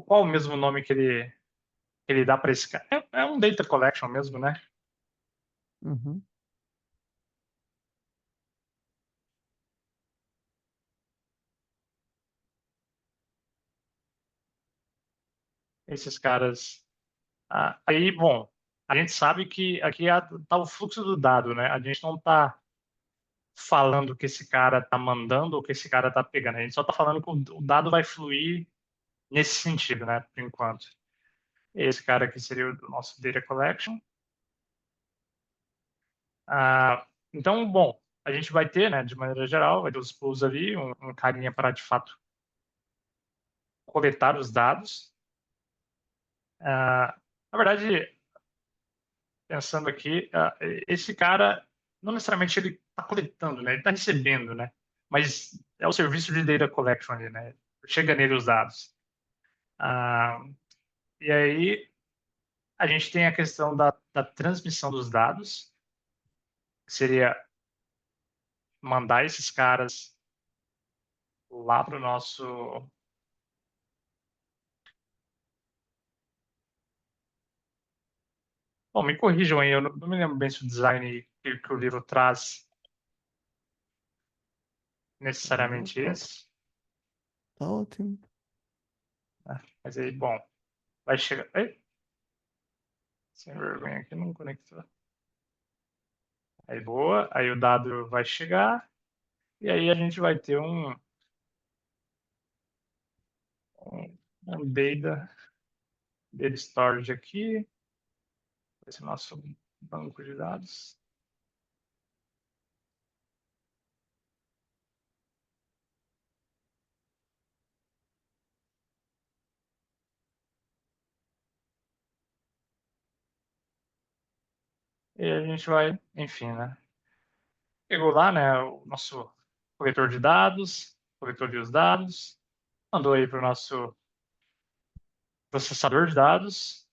qual o mesmo nome que ele dá para esse cara? É um data collection mesmo, né? Uhum. Esses caras. Aí, bom, a gente sabe que aqui tá o fluxo do dado, né? A gente não está falando que esse cara está mandando ou que esse cara está pegando. A gente só está falando que o dado vai fluir nesse sentido, né? Por enquanto. Esse cara aqui seria o nosso data collection. Então, bom, a gente vai ter, né, de maneira geral, vai ter os pools ali, um carinha para, de fato, coletar os dados. Na verdade, pensando aqui, esse cara, não necessariamente ele está coletando, né? Ele está recebendo, né? Mas é o serviço de data collection ali, né? Chega nele os dados. Ah, e aí a gente tem a questão da transmissão dos dados, que seria mandar esses caras lá para o nosso. Bom, me corrijam aí, eu não me lembro bem se o design que o livro traz necessariamente esse. Tá ótimo. Mas aí, bom, vai chegar. Ei, sem vergonha aqui, não conectou. Aí, boa, aí o dado vai chegar, e aí a gente vai ter um data storage aqui, esse é o nosso banco de dados. E a gente vai, enfim, né? Pegou lá, né, o nosso coletor de dados, coletou ali os dados, mandou aí para o nosso processador de dados.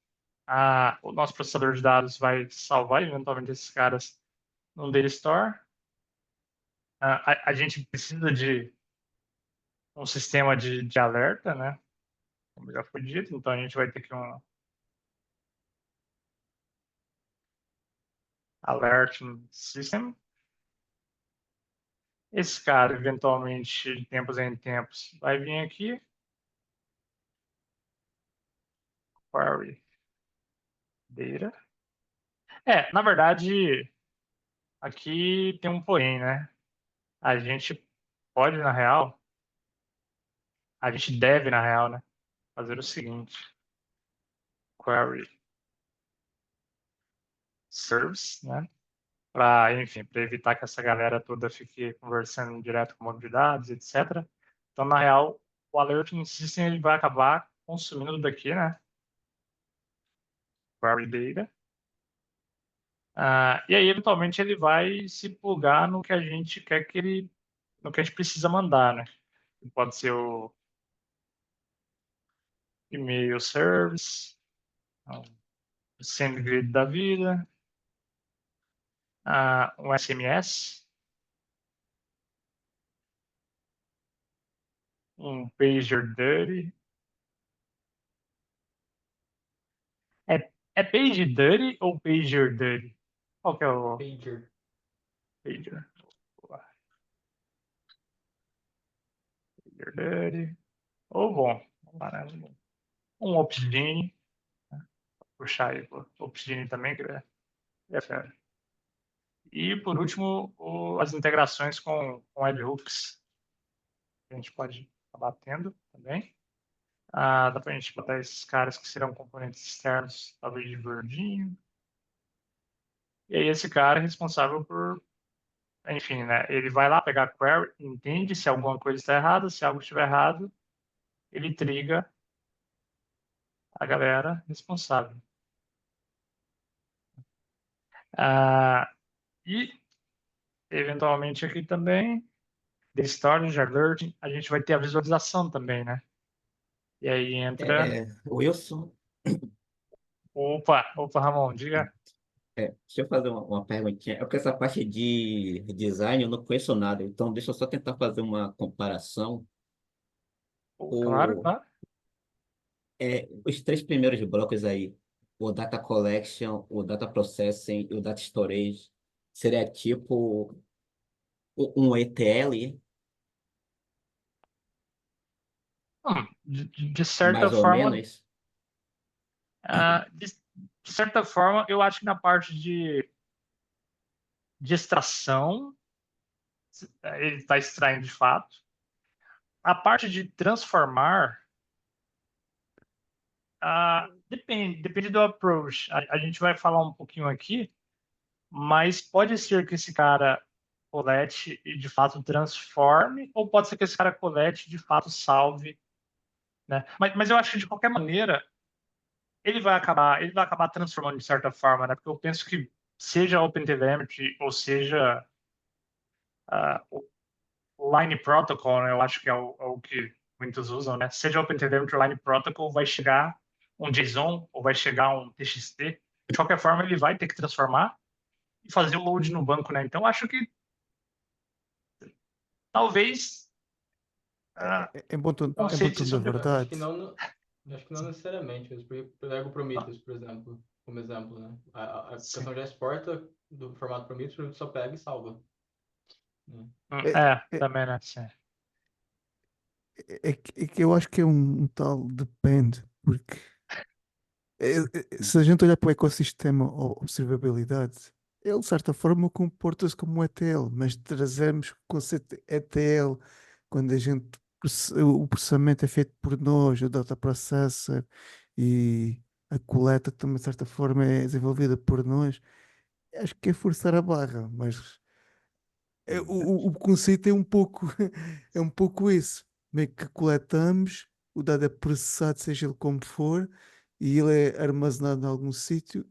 O nosso processador de dados vai salvar eventualmente esses caras no data store. A gente precisa de um sistema de alerta, né? Como já foi dito, então a gente vai ter que um alerting system. Esse cara, eventualmente, de tempos em tempos, vai vir aqui. Query data. Na verdade, aqui tem um porém, né? A gente pode, na real, a gente deve, na real, né? Fazer o seguinte. Query service, né? Para, enfim, para evitar que essa galera toda fique conversando direto com o banco de dados, etc. Então, na real, o alerting system ele vai acabar consumindo daqui, né? Query data. E aí, eventualmente, ele vai se plugar no que a gente quer que ele, no que a gente precisa mandar, né? Pode ser o e-mail service, o SendGrid da vida, um SMS, um PagerDuty. É PagerDuty ou PagerDuty? Qual que é o Pager. pager? PagerDuty. Ou bom, vamos lá, né? Um Opsgenie. Puxar aí o Opsgenie também, que é fera. E, por último, as integrações com webhooks, que a gente pode acabar tendo também. Dá para a gente botar esses caras que serão componentes externos, talvez de verdinho. E aí esse cara é responsável por, enfim, né? Ele vai lá pegar a query, entende se alguma coisa está errada, se algo estiver errado, ele triga a galera responsável. Ah, e, eventualmente, aqui também, the storage, alerting, a gente vai ter a visualização também, né? E aí entra... Wilson, Opa, Ramon, diga. deixa eu fazer uma perguntinha. É porque essa parte de design eu não conheço nada, então deixa eu só tentar fazer uma comparação. Claro, O, claro. os três primeiros blocos aí, o Data Collection, o Data Processing e o Data Storage, seria tipo um ETL, De certa mais ou forma, menos? de certa forma, eu acho que na parte de extração, ele está extraindo de fato. A parte de transformar, depende do approach. A gente vai falar um pouquinho aqui, mas pode ser que esse cara colete e de fato transforme, ou pode ser que esse cara colete e de fato salve, né? Mas eu acho que de qualquer maneira ele vai acabar transformando de certa forma, né? Porque eu penso que seja OpenTelemetry ou seja o Line Protocol, né? Eu acho que é o que muitos usam, né? Seja OpenTelemetry ou Line Protocol, vai chegar um JSON ou vai chegar um TXT. De qualquer forma, ele vai ter que transformar e fazer o load no banco, né? Então, acho que talvez É bom o tom, é bom conceito se tom da sobrepõe. verdade. Acho que não necessariamente. Eu pego o Prometheus, por exemplo, como exemplo, né? A aplicação já exporta do formato Prometheus, o Prometheus só pega e salva. Né? É, é, Também, né? Sim. é que eu acho que é um tal depende, porque se a gente olhar para o ecossistema observabilidade, ele de certa forma comporta-se como um ETL, mas trazemos o conceito de ETL quando a gente o processamento é feito por nós, o data processor e a coleta também de certa forma é desenvolvida por nós. Acho que é forçar a barra, mas o conceito é um pouco é um pouco isso. Meio que coletamos, o dado é processado, seja ele como for, e ele é armazenado em algum sítio.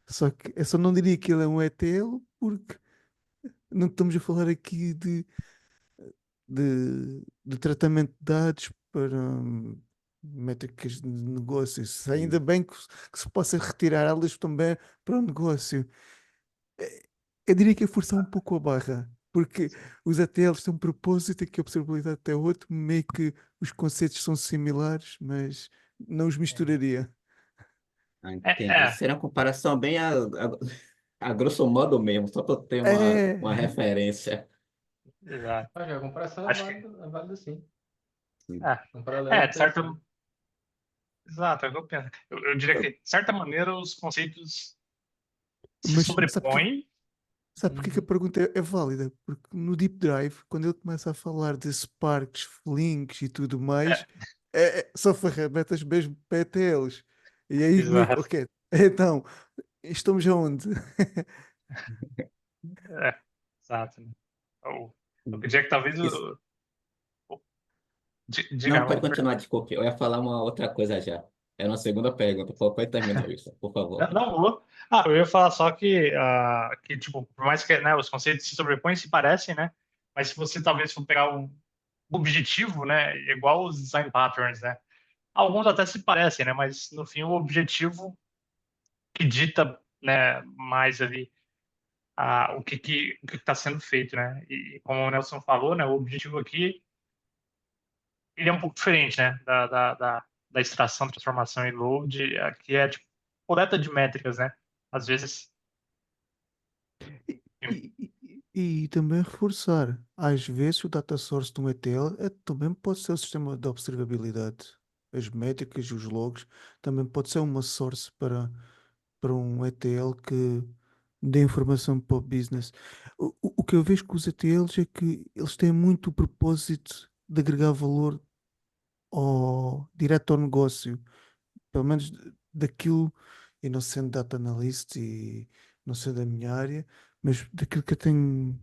Só que eu só não diria que ele é um ETL, porque não estamos a falar aqui de tratamento de dados para métricas de negócios. Ainda bem que se possa retirar elas também para o negócio. Eu diria que é forçar um pouco a barra, porque os ATLs têm um propósito e que a observabilidade é outro, meio que os conceitos são similares, mas não os misturaria. Entendi. Seria uma comparação bem a grosso modo mesmo, só para ter uma É, referência. Exato. Acho que a comparação Acho que é válida sim. é, Um paralelo de certa, interessante. exato, é o que eu penso. Eu diria que, de certa maneira, os conceitos se mas sobrepõem. sabe porque que a pergunta é válida? Porque no Deep Drive, quando ele começa a falar de Sparks, Flinks e tudo mais, É, são ferramentas mesmo para ETLs. E aí, meio que, exato. ok, então, estamos aonde? É, exato. Né? Eu diria que talvez Isso- diga, Não, pode Ramon, perdão. continuar, desculpe. Eu ia falar uma outra coisa já. Era uma segunda pergunta. Pode terminar isso, por favor. Não vou. Eu ia falar só que tipo, por mais que, né, os conceitos se sobrepõem, se parecem, né? Mas se você talvez for pegar o objetivo, né, igual os design patterns, né? Alguns até se parecem, né? Mas no fim o objetivo que dita, né, mais ali o que está sendo feito, né? E como o Nelson falou, né, o objetivo aqui ele é um pouco diferente, né? Da extração, transformação e load, aqui é tipo coleta de métricas, né? Às vezes, E também reforçar, às vezes o data source de um ETL também pode ser o sistema de observabilidade. As métricas, os logs, também pode ser uma source para um ETL que de informação para o business. O que eu vejo com os ETLs é que eles têm muito o propósito de agregar valor direto ao negócio, pelo menos daquilo, e não sendo data analyst e não sendo da minha área, mas daquilo que eu tenho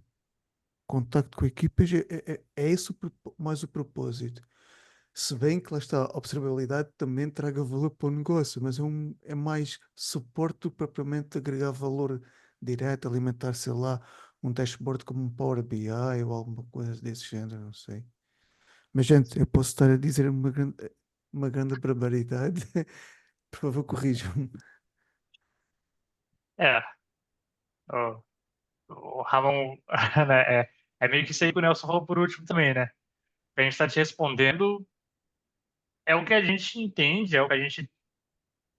contacto com equipas, é esse mais o propósito. Se bem que lá está, a observabilidade também traga valor para o negócio, mas é mais suporte do que propriamente agregar valor direto, alimentar, sei lá, um dashboard como um Power BI ou alguma coisa desse género, não sei. Mas, gente, eu posso estar a dizer uma grande barbaridade. Por favor, corrijam-me. É, o, o Ramon, né, é meio que isso aí que o Nelson falou por último também, né? O que a gente está te respondendo é o que a gente entende, é o que a gente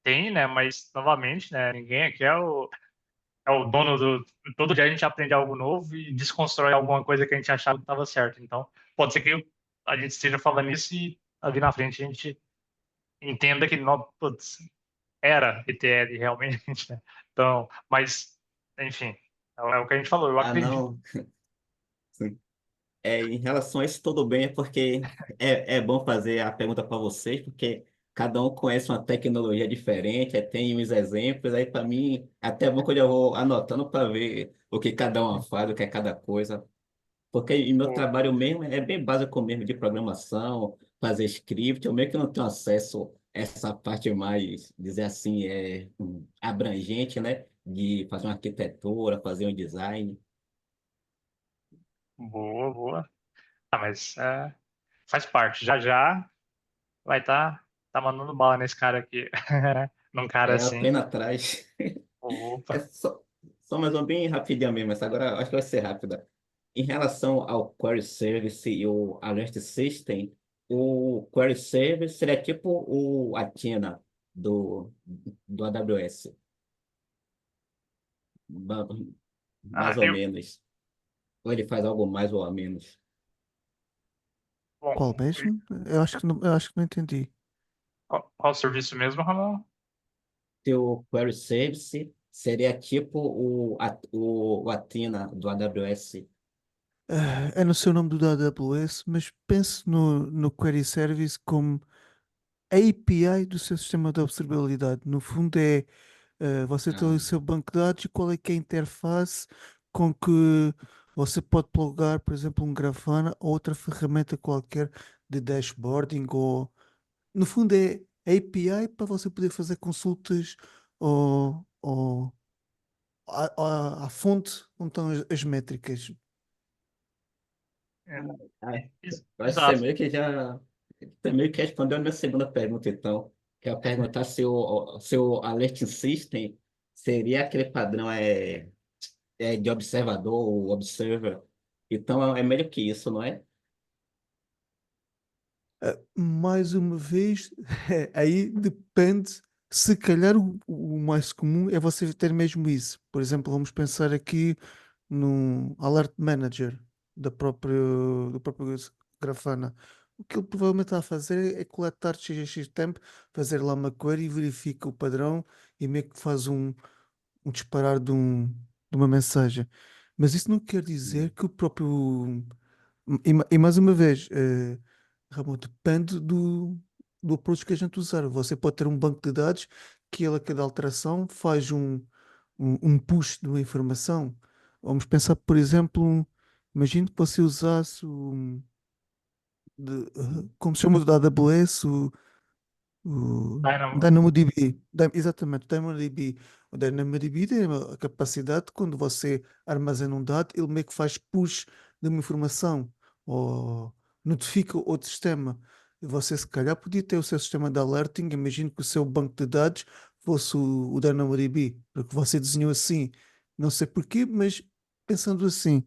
tem, né? Mas, novamente, né? Ninguém aqui é o dono do. Todo dia a gente aprende algo novo e desconstrói alguma coisa que a gente achava que estava certo. Então, pode ser que a gente esteja falando isso e ali na frente a gente entenda que não, putz, era ETL realmente, né? Então, mas, enfim, é o que a gente falou. Eu Ah, acredito. não. Sim. Em relação a isso, tudo bem, é porque é bom fazer a pergunta para vocês, porque cada um conhece uma tecnologia diferente, aí tem uns exemplos, aí para mim, até é bom que eu já vou anotando para ver o que cada um faz, o que é cada coisa. Porque em meu Boa. trabalho mesmo é bem básico mesmo de programação, fazer script, eu meio que não tenho acesso a essa parte mais, dizer assim, abrangente, né? De fazer uma arquitetura, fazer um design. Boa, boa. Ah, mas faz parte. Já já vai tá mandando bala nesse cara aqui. Num cara É assim. apenas atrás. É Opa. só mais um bem rapidinho mesmo, essa agora acho que vai ser rápida. Em relação ao Query Service e o Alert System, o Query Service seria tipo o Athena do AWS. Ma- Mais Ah, ou menos. Ou ele faz algo mais ou a menos. bom, Qual mesmo? Eu acho que não entendi. qual serviço mesmo, Ramon? Teu Query Service seria tipo o Athena do AWS. É no seu nome do AWS, mas pense no Query Service como a API do seu sistema de observabilidade. No fundo, você tem Ah, o seu banco de dados e qual é que é a interface com que você pode plugar, por exemplo, um Grafana ou outra ferramenta qualquer de dashboarding ou no fundo é a API para você poder fazer consultas ou à fonte onde estão as métricas. É, ah, eu acho que exato. você meio que respondeu a minha segunda pergunta, então. Que é perguntar se o Alert System seria aquele padrão de observador, ou observer. Então é meio que isso, não é? Mais uma vez, aí depende. Se calhar o mais comum é você ter mesmo isso. Por exemplo, vamos pensar aqui num Alert Manager do próprio Grafana. O que ele provavelmente está a fazer é coletar x tempo, fazer lá uma query, verifica o padrão e meio que faz um disparar de uma mensagem. Mas isso não quer dizer Hum. que o próprio. E mais uma vez, Ramon, depende do approach que a gente usar. Você pode ter um banco de dados que ele, a cada alteração, faz um push de uma informação. Vamos pensar, por exemplo, imagine que você usasse como se chama o da AWS, o Dynamo. DynamoDB. Exatamente, o DynamoDB. O DynamoDB tem a capacidade, quando você armazena um dado, ele meio que faz push de uma informação ou notifica outro sistema. E você, se calhar, podia ter o seu sistema de alerting. Imagino que o seu banco de dados fosse o DynamoDB, porque você desenhou assim. Não sei porquê, mas pensando assim.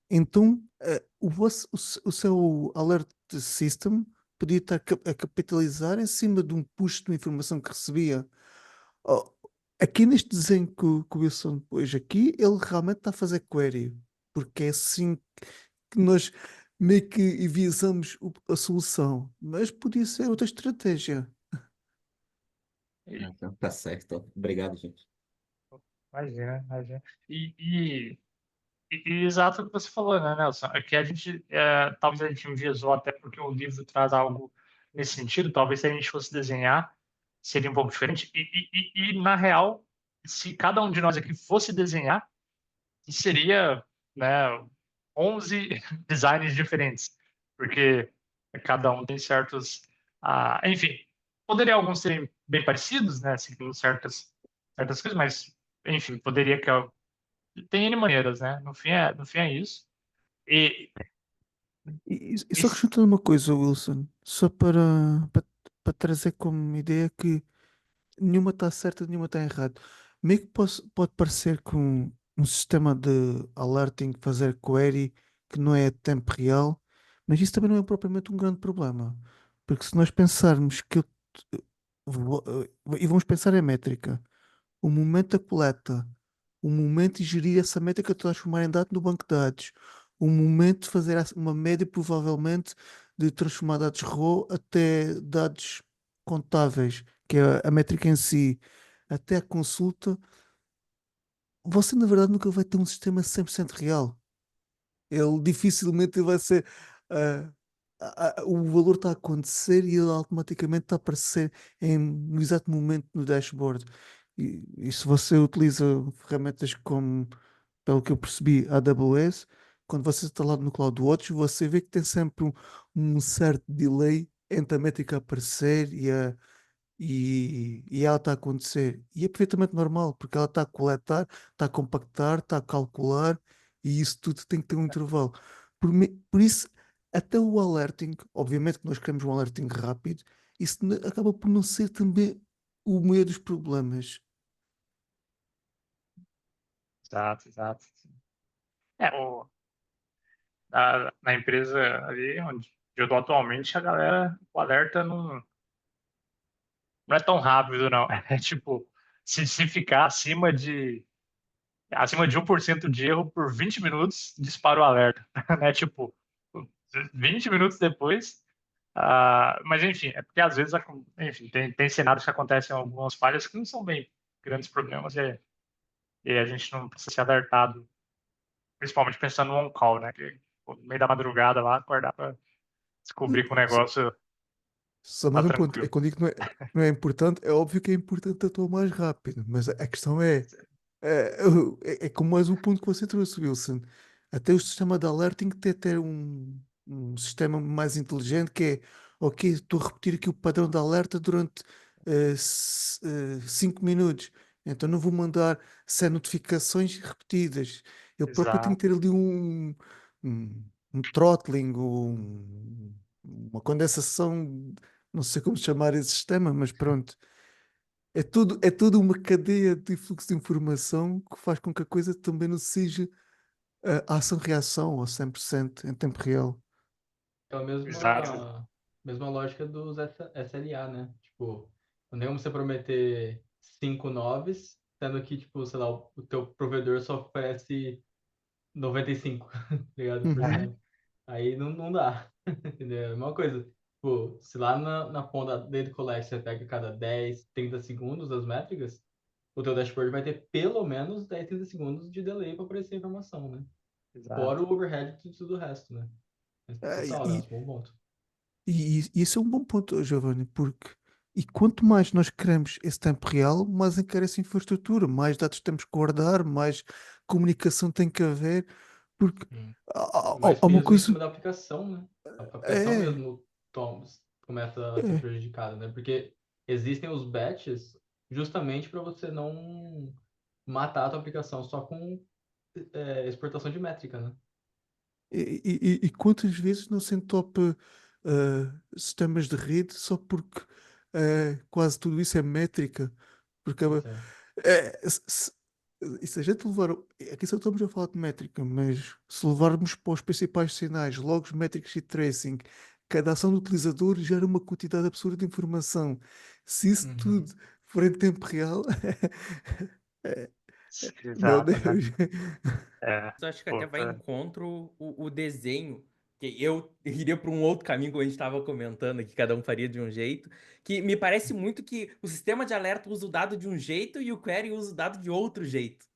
Então, o seu alert system podia estar a capitalizar em cima de um push de uma informação que recebia. Oh, aqui neste desenho que o Wilson pôs aqui, ele realmente está a fazer query, porque é assim que nós meio que enviesamos a solução. Mas podia ser outra estratégia. Ah, então tá certo. Obrigado, gente. Imagina, imagina. E exato o que você falou, né, Nelson? É que a gente, talvez a gente enviesou até porque o livro traz algo nesse sentido. Talvez se a gente fosse desenhar, seria um pouco diferente. Na real, se cada um de nós aqui fosse desenhar, seria, né, 11 designs diferentes, porque cada um tem certos, enfim, poderia alguns serem bem parecidos, né, seguindo certas coisas, mas, enfim, poderia que tem N maneiras, né? No fim é isso. E, E e só acrescentando uma coisa, Wilson, só para trazer como ideia que nenhuma está certa, nenhuma está errada. Meio que pode parecer que um sistema de alerting, fazer query, que não é a tempo real, mas isso também não é propriamente um grande problema. Porque se nós pensarmos que e vamos pensar em métrica, o momento da coleta, o momento de gerir essa métrica, transformar em dado no banco de dados, o momento de fazer uma média, provavelmente, de transformar dados raw até dados contáveis, que é a métrica em si, até a consulta, você na verdade nunca vai ter um sistema 100% real. Ele dificilmente vai ser. ah, o valor está a acontecer e ele automaticamente está a aparecer no exato momento no dashboard. E se você utiliza ferramentas como, pelo que eu percebi, a AWS, quando você está lá no CloudWatch, você vê que tem sempre um certo delay entre a métrica aparecer e ela está a acontecer. E é perfeitamente normal, porque ela está a coletar, está a compactar, está a calcular, e isso tudo tem que ter um intervalo. Por isso, até o alerting, obviamente que nós queremos um alerting rápido, isso acaba por não ser também o maior dos problemas. exato, exato. Na empresa ali onde eu estou atualmente, a galera, o alerta não é tão rápido, não. É tipo, se ficar acima de 1% de erro por 20 minutos, dispara o alerta, né? Tipo, 20 minutos depois. Mas enfim, é porque às vezes, enfim, tem cenários que acontecem algumas falhas que não são bem grandes problemas e a gente não precisa ser alertado, principalmente pensando no on-call, né? Que, pô, no meio da madrugada lá, acordar para descobrir que o Só, negócio só tá mais um ponto, é tranquilo. quando digo que não é importante, é óbvio que é importante atuar mais rápido, mas a questão é como mais um ponto que você trouxe, Wilson. Até o sistema de alerting tem que ter um sistema mais inteligente que é, ok, estou a repetir aqui o padrão de alerta durante 5 minutos. Então não vou mandar 100 notificações repetidas. Eu próprio tenho que Exato, ter ali um, um throttling, uma condensação, não sei como chamar esse sistema, mas pronto. É tudo uma cadeia de fluxo de informação que faz com que a coisa também não seja ação-reação ou 100% em tempo real. É a exato, mesma lógica dos SLA, né? Tipo, não tem como você prometer 5 noves, sendo que, tipo, sei lá, o teu provedor só oferece 95, tá ligado? Por Uhum. cento. Aí não dá, entendeu? É a mesma coisa. Tipo, se lá na ponta data collect você pega cada 10, 30 segundos as métricas, o teu dashboard vai ter pelo menos 10, 30 segundos de delay para aparecer a informação, né? Fora exato. o overhead de tudo o resto, né? Mas Ah, total, né? e, Um bom ponto. e isso é um bom ponto, Giovanni, porque quanto mais nós queremos esse tempo real, mais encarece a infraestrutura, mais dados temos que guardar, mais comunicação tem que haver, porque Hum. há Mais uma peso em coisa. cima da aplicação, né? A aplicação É, mesmo começa a ser é. prejudicada, né? Porque existem os batches justamente para você não matar a tua aplicação só com exportação de métrica, né? E quantas vezes não se entope sistemas de rede só porque quase tudo isso é métrica? Porque Pois é. e se a gente levar. Aqui só estamos a falar de métrica, mas se levarmos para os principais sinais, logos, métricas e tracing, cada ação do utilizador gera uma quantidade absurda de informação. Se isso Uhum. tudo for em tempo real, meu Exato, né? Deus. É, Mas eu acho que até vai em puta, encontro o desenho que eu iria para um outro caminho, como a gente estava comentando, que cada um faria de um jeito, que me parece muito que o sistema de alerta usa o dado de um jeito e o query usa o dado de outro jeito,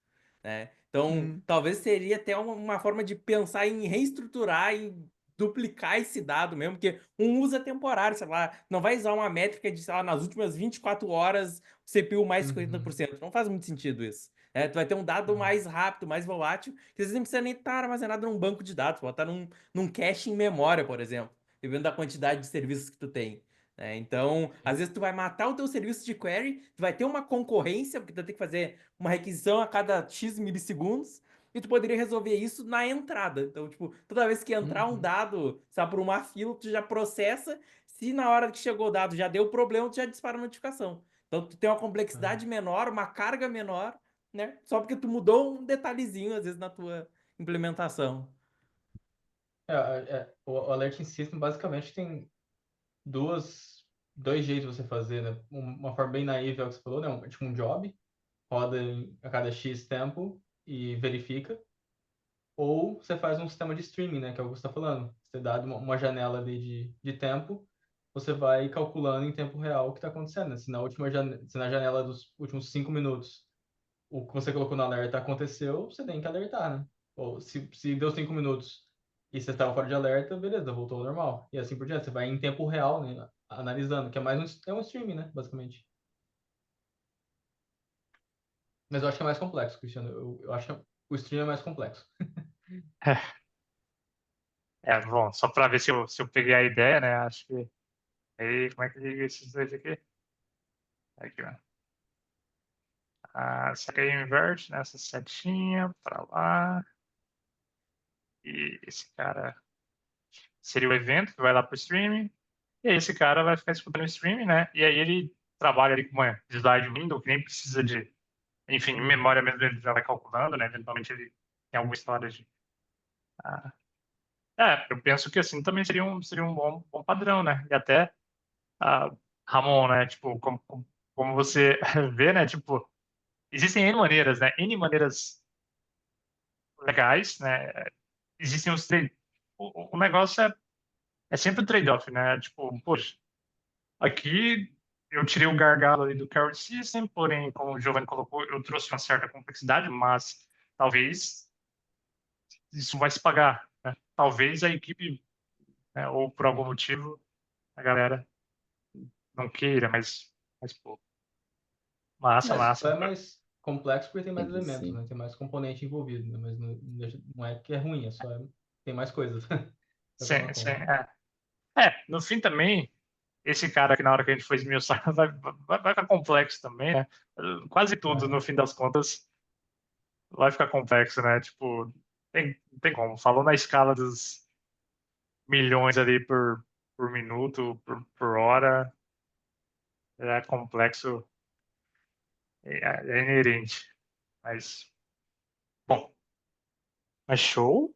né? Então, talvez seria até uma forma de pensar em reestruturar, em duplicar esse dado mesmo, porque um usa temporário, sei lá, não vai usar uma métrica de, sei lá, nas últimas 24 horas, CPU mais 50%. Não faz muito sentido isso. Tu vai ter um dado mais rápido, mais volátil, que às vezes não precisa nem estar armazenado num banco de dados, pode estar num cache em memória, por exemplo, dependendo da quantidade de serviços que tu tem. Então, às vezes tu vai matar o teu serviço de query, tu vai ter uma concorrência, porque tu vai ter que fazer uma requisição a cada X milissegundos, e tu poderia resolver isso na entrada. Então, tipo, toda vez que entrar um dado, sabe, por uma fila, tu já processa. Se na hora que chegou o dado já deu problema, tu já dispara a notificação. Então, tu tem uma complexidade menor, uma carga menor, né? Só porque tu mudou um detalhezinho, às vezes, na tua implementação. O Alerting System basicamente tem dois jeitos de você fazer, né? Uma forma bem naiva é o que você falou, né? Tipo um job, roda a cada X tempo e verifica. Ou você faz um sistema de streaming, né? Que é o que você está falando. Você dá uma janela ali de tempo, você vai calculando em tempo real o que está acontecendo, né? Se na janela dos últimos 5 minutos o que você colocou no alerta aconteceu, você tem que alertar, né? Ou se deu 5 minutos e você estava fora de alerta, beleza, voltou ao normal. E assim por diante. Você vai em tempo real, né? Analisando, que é mais um streaming, né? Basicamente. Mas eu acho que é mais complexo, Cristiano. Eu acho que o stream é mais complexo. Bom, só para ver se eu peguei a ideia, né? Acho que. Aí, como é que liga esses dois aqui? Aqui, ó. Só que aí inverte nessa setinha para lá. E esse cara seria o evento que vai lá para o streaming. E aí esse cara vai ficar escutando o streaming, né? E aí ele trabalha ali com uma slide window que nem precisa de. Enfim, em memória mesmo ele já vai calculando, né? Eventualmente ele tem alguma história de. ah, eu penso que assim também seria um bom padrão, né? E até, Ramon, né? Tipo, como você vê, né? Tipo, existem N maneiras, né? N maneiras legais, né? Existem os trade. O negócio é sempre o trade-off, né? Tipo, poxa, aqui eu tirei o gargalo ali do carry system, porém, como o Giovanni colocou, eu trouxe uma certa complexidade, mas talvez isso vai se pagar, né? Talvez a equipe, né, ou por algum motivo, a galera não queira, mas pô, massa, Só massa. é mais complexo porque tem mais Entendi, elementos, sim. né? Tem mais componente envolvido, né? Mas não é que é ruim, tem mais coisas para Sim, tomar sim, conta. no fim também, esse cara que na hora que a gente foi esmiuçar vai ficar complexo também, né? Quase tudo, no fim das contas, vai ficar complexo, né? Tipo, tem como. Falou na escala dos milhões ali por minuto, por hora, é complexo, é inerente. Mas, bom, mas show.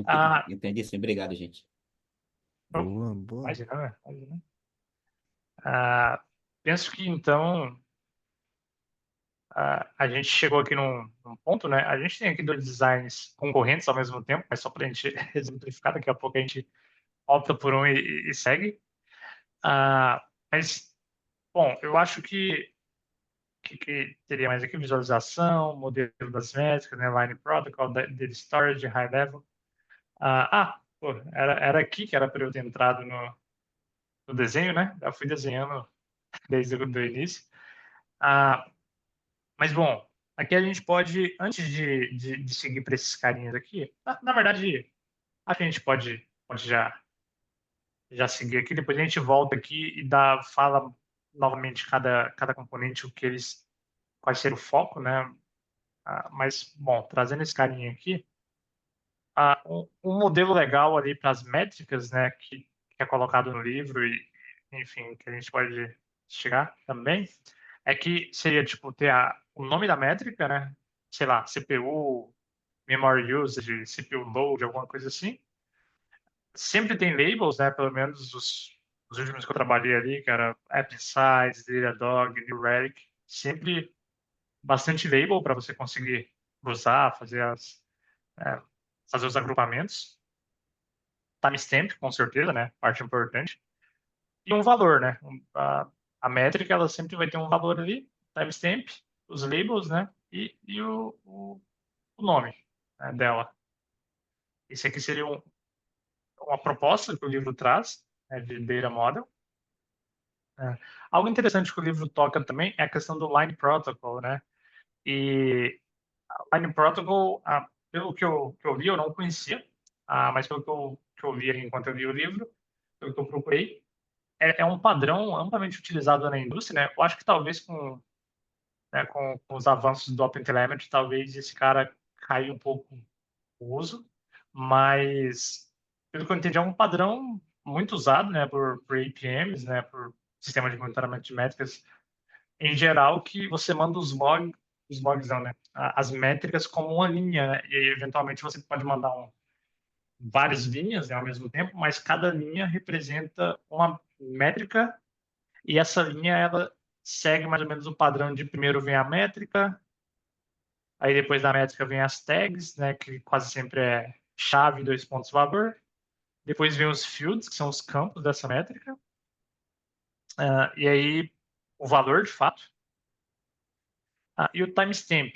Ah, Entendi, sim. Obrigado, gente. não, Boa, boa. imagina, né? Imagina. Penso que então a gente chegou aqui num ponto, né? A gente tem aqui dois designs concorrentes ao mesmo tempo, mas só para a gente exemplificar, daqui a pouco a gente opta por um e segue. Mas, bom, eu acho que teria mais aqui visualização, modelo das métricas, né? Line Protocol, Data Storage, High Level. Pô, era aqui que era para eu ter entrado no desenho, né? Já fui desenhando desde o início. Mas, bom, aqui a gente pode, antes de seguir para esses carinhas aqui, na verdade, acho que a gente pode já seguir aqui, depois a gente volta aqui e fala novamente cada componente, qual ser o foco, né? Mas, bom, trazendo esse carinha aqui, um modelo legal ali para as métricas, né, que é colocado no livro e, enfim, que a gente pode chegar também, é que seria, tipo, ter o nome da métrica, né, sei lá, CPU, memory usage, CPU load, alguma coisa assim. Sempre tem labels, né, pelo menos os últimos que eu trabalhei ali, que era App Size, Datadog, New Relic, sempre bastante label para você conseguir usar, fazer os agrupamentos. timestamp, com certeza, né? Parte importante. E um valor, né? A métrica, ela sempre vai ter um valor ali, timestamp, os labels, né? E o nome, né, dela. Esse aqui seria uma proposta que o livro traz, né, de Data Model. Algo interessante que o livro toca também é a questão do Line Protocol, né? E Line Protocol, pelo que eu vi, eu não conhecia, mas pelo que eu vi enquanto eu li o livro, pelo que eu procurei, é um padrão amplamente utilizado na indústria, né? Eu acho que talvez com os avanços do OpenTelemetry, talvez esse cara caia um pouco o uso, mas pelo que eu entendi é um padrão muito usado, né, por APMs, né, por sistemas de monitoramento de métricas em geral, que você manda os logs não, né, as métricas como uma linha, né, e aí, eventualmente você pode mandar várias linhas, né, ao mesmo tempo, mas cada linha representa uma métrica e essa linha ela segue mais ou menos o padrão de primeiro vem a métrica, aí depois da métrica vem as tags, né, que quase sempre é chave, dois pontos valor. Depois vem os fields, que são os campos dessa métrica. E aí o valor, de fato. E o timestamp.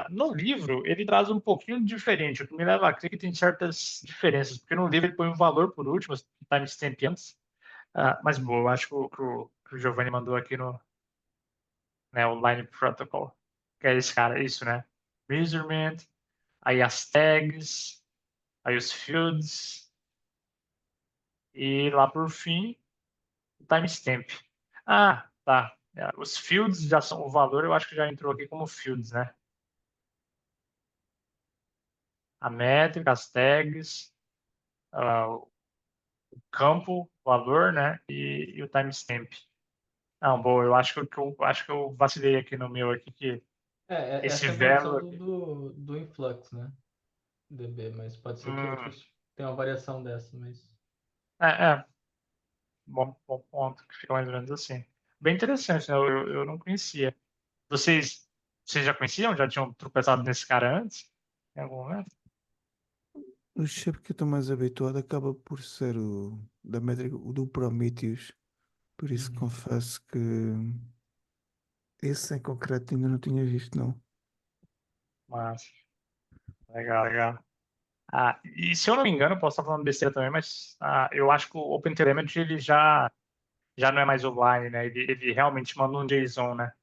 No livro, ele traz um pouquinho diferente, o que me leva a crer que tem certas diferenças, porque no livro ele põe o valor por último, o timestamp antes. Mas, bom, eu acho que o Giovanni mandou aqui no, né, o Line Protocol, que é esse cara, isso, né? Measurement, aí as tags, aí os fields, e lá por fim, o timestamp. Tá. Os fields já são, o valor eu acho que já entrou aqui como fields, né? A métrica, as tags, o campo, o valor, né? E o timestamp. Não, boa, eu acho que eu vacilei aqui no meu aqui, que esse Essa é a verbo implementação aqui. do Influx, né? DB, mas pode ser que Hum, outros tenham uma variação dessa, mas... é. Bom ponto, que fica mais ou menos assim. Bem interessante, né? Eu não conhecia. Vocês já conheciam? Já tinham tropeçado nesse cara antes? Em algum momento? O shape que eu estou mais habituado acaba por ser da métrica, o do Prometheus. Por isso confesso que esse em concreto ainda não tinha visto, não. Mas, legal. E se eu não me engano, posso estar falando besteira também, mas eu acho que o OpenTelemetry ele já não é mais offline, né? Ele realmente manda um JSON, né?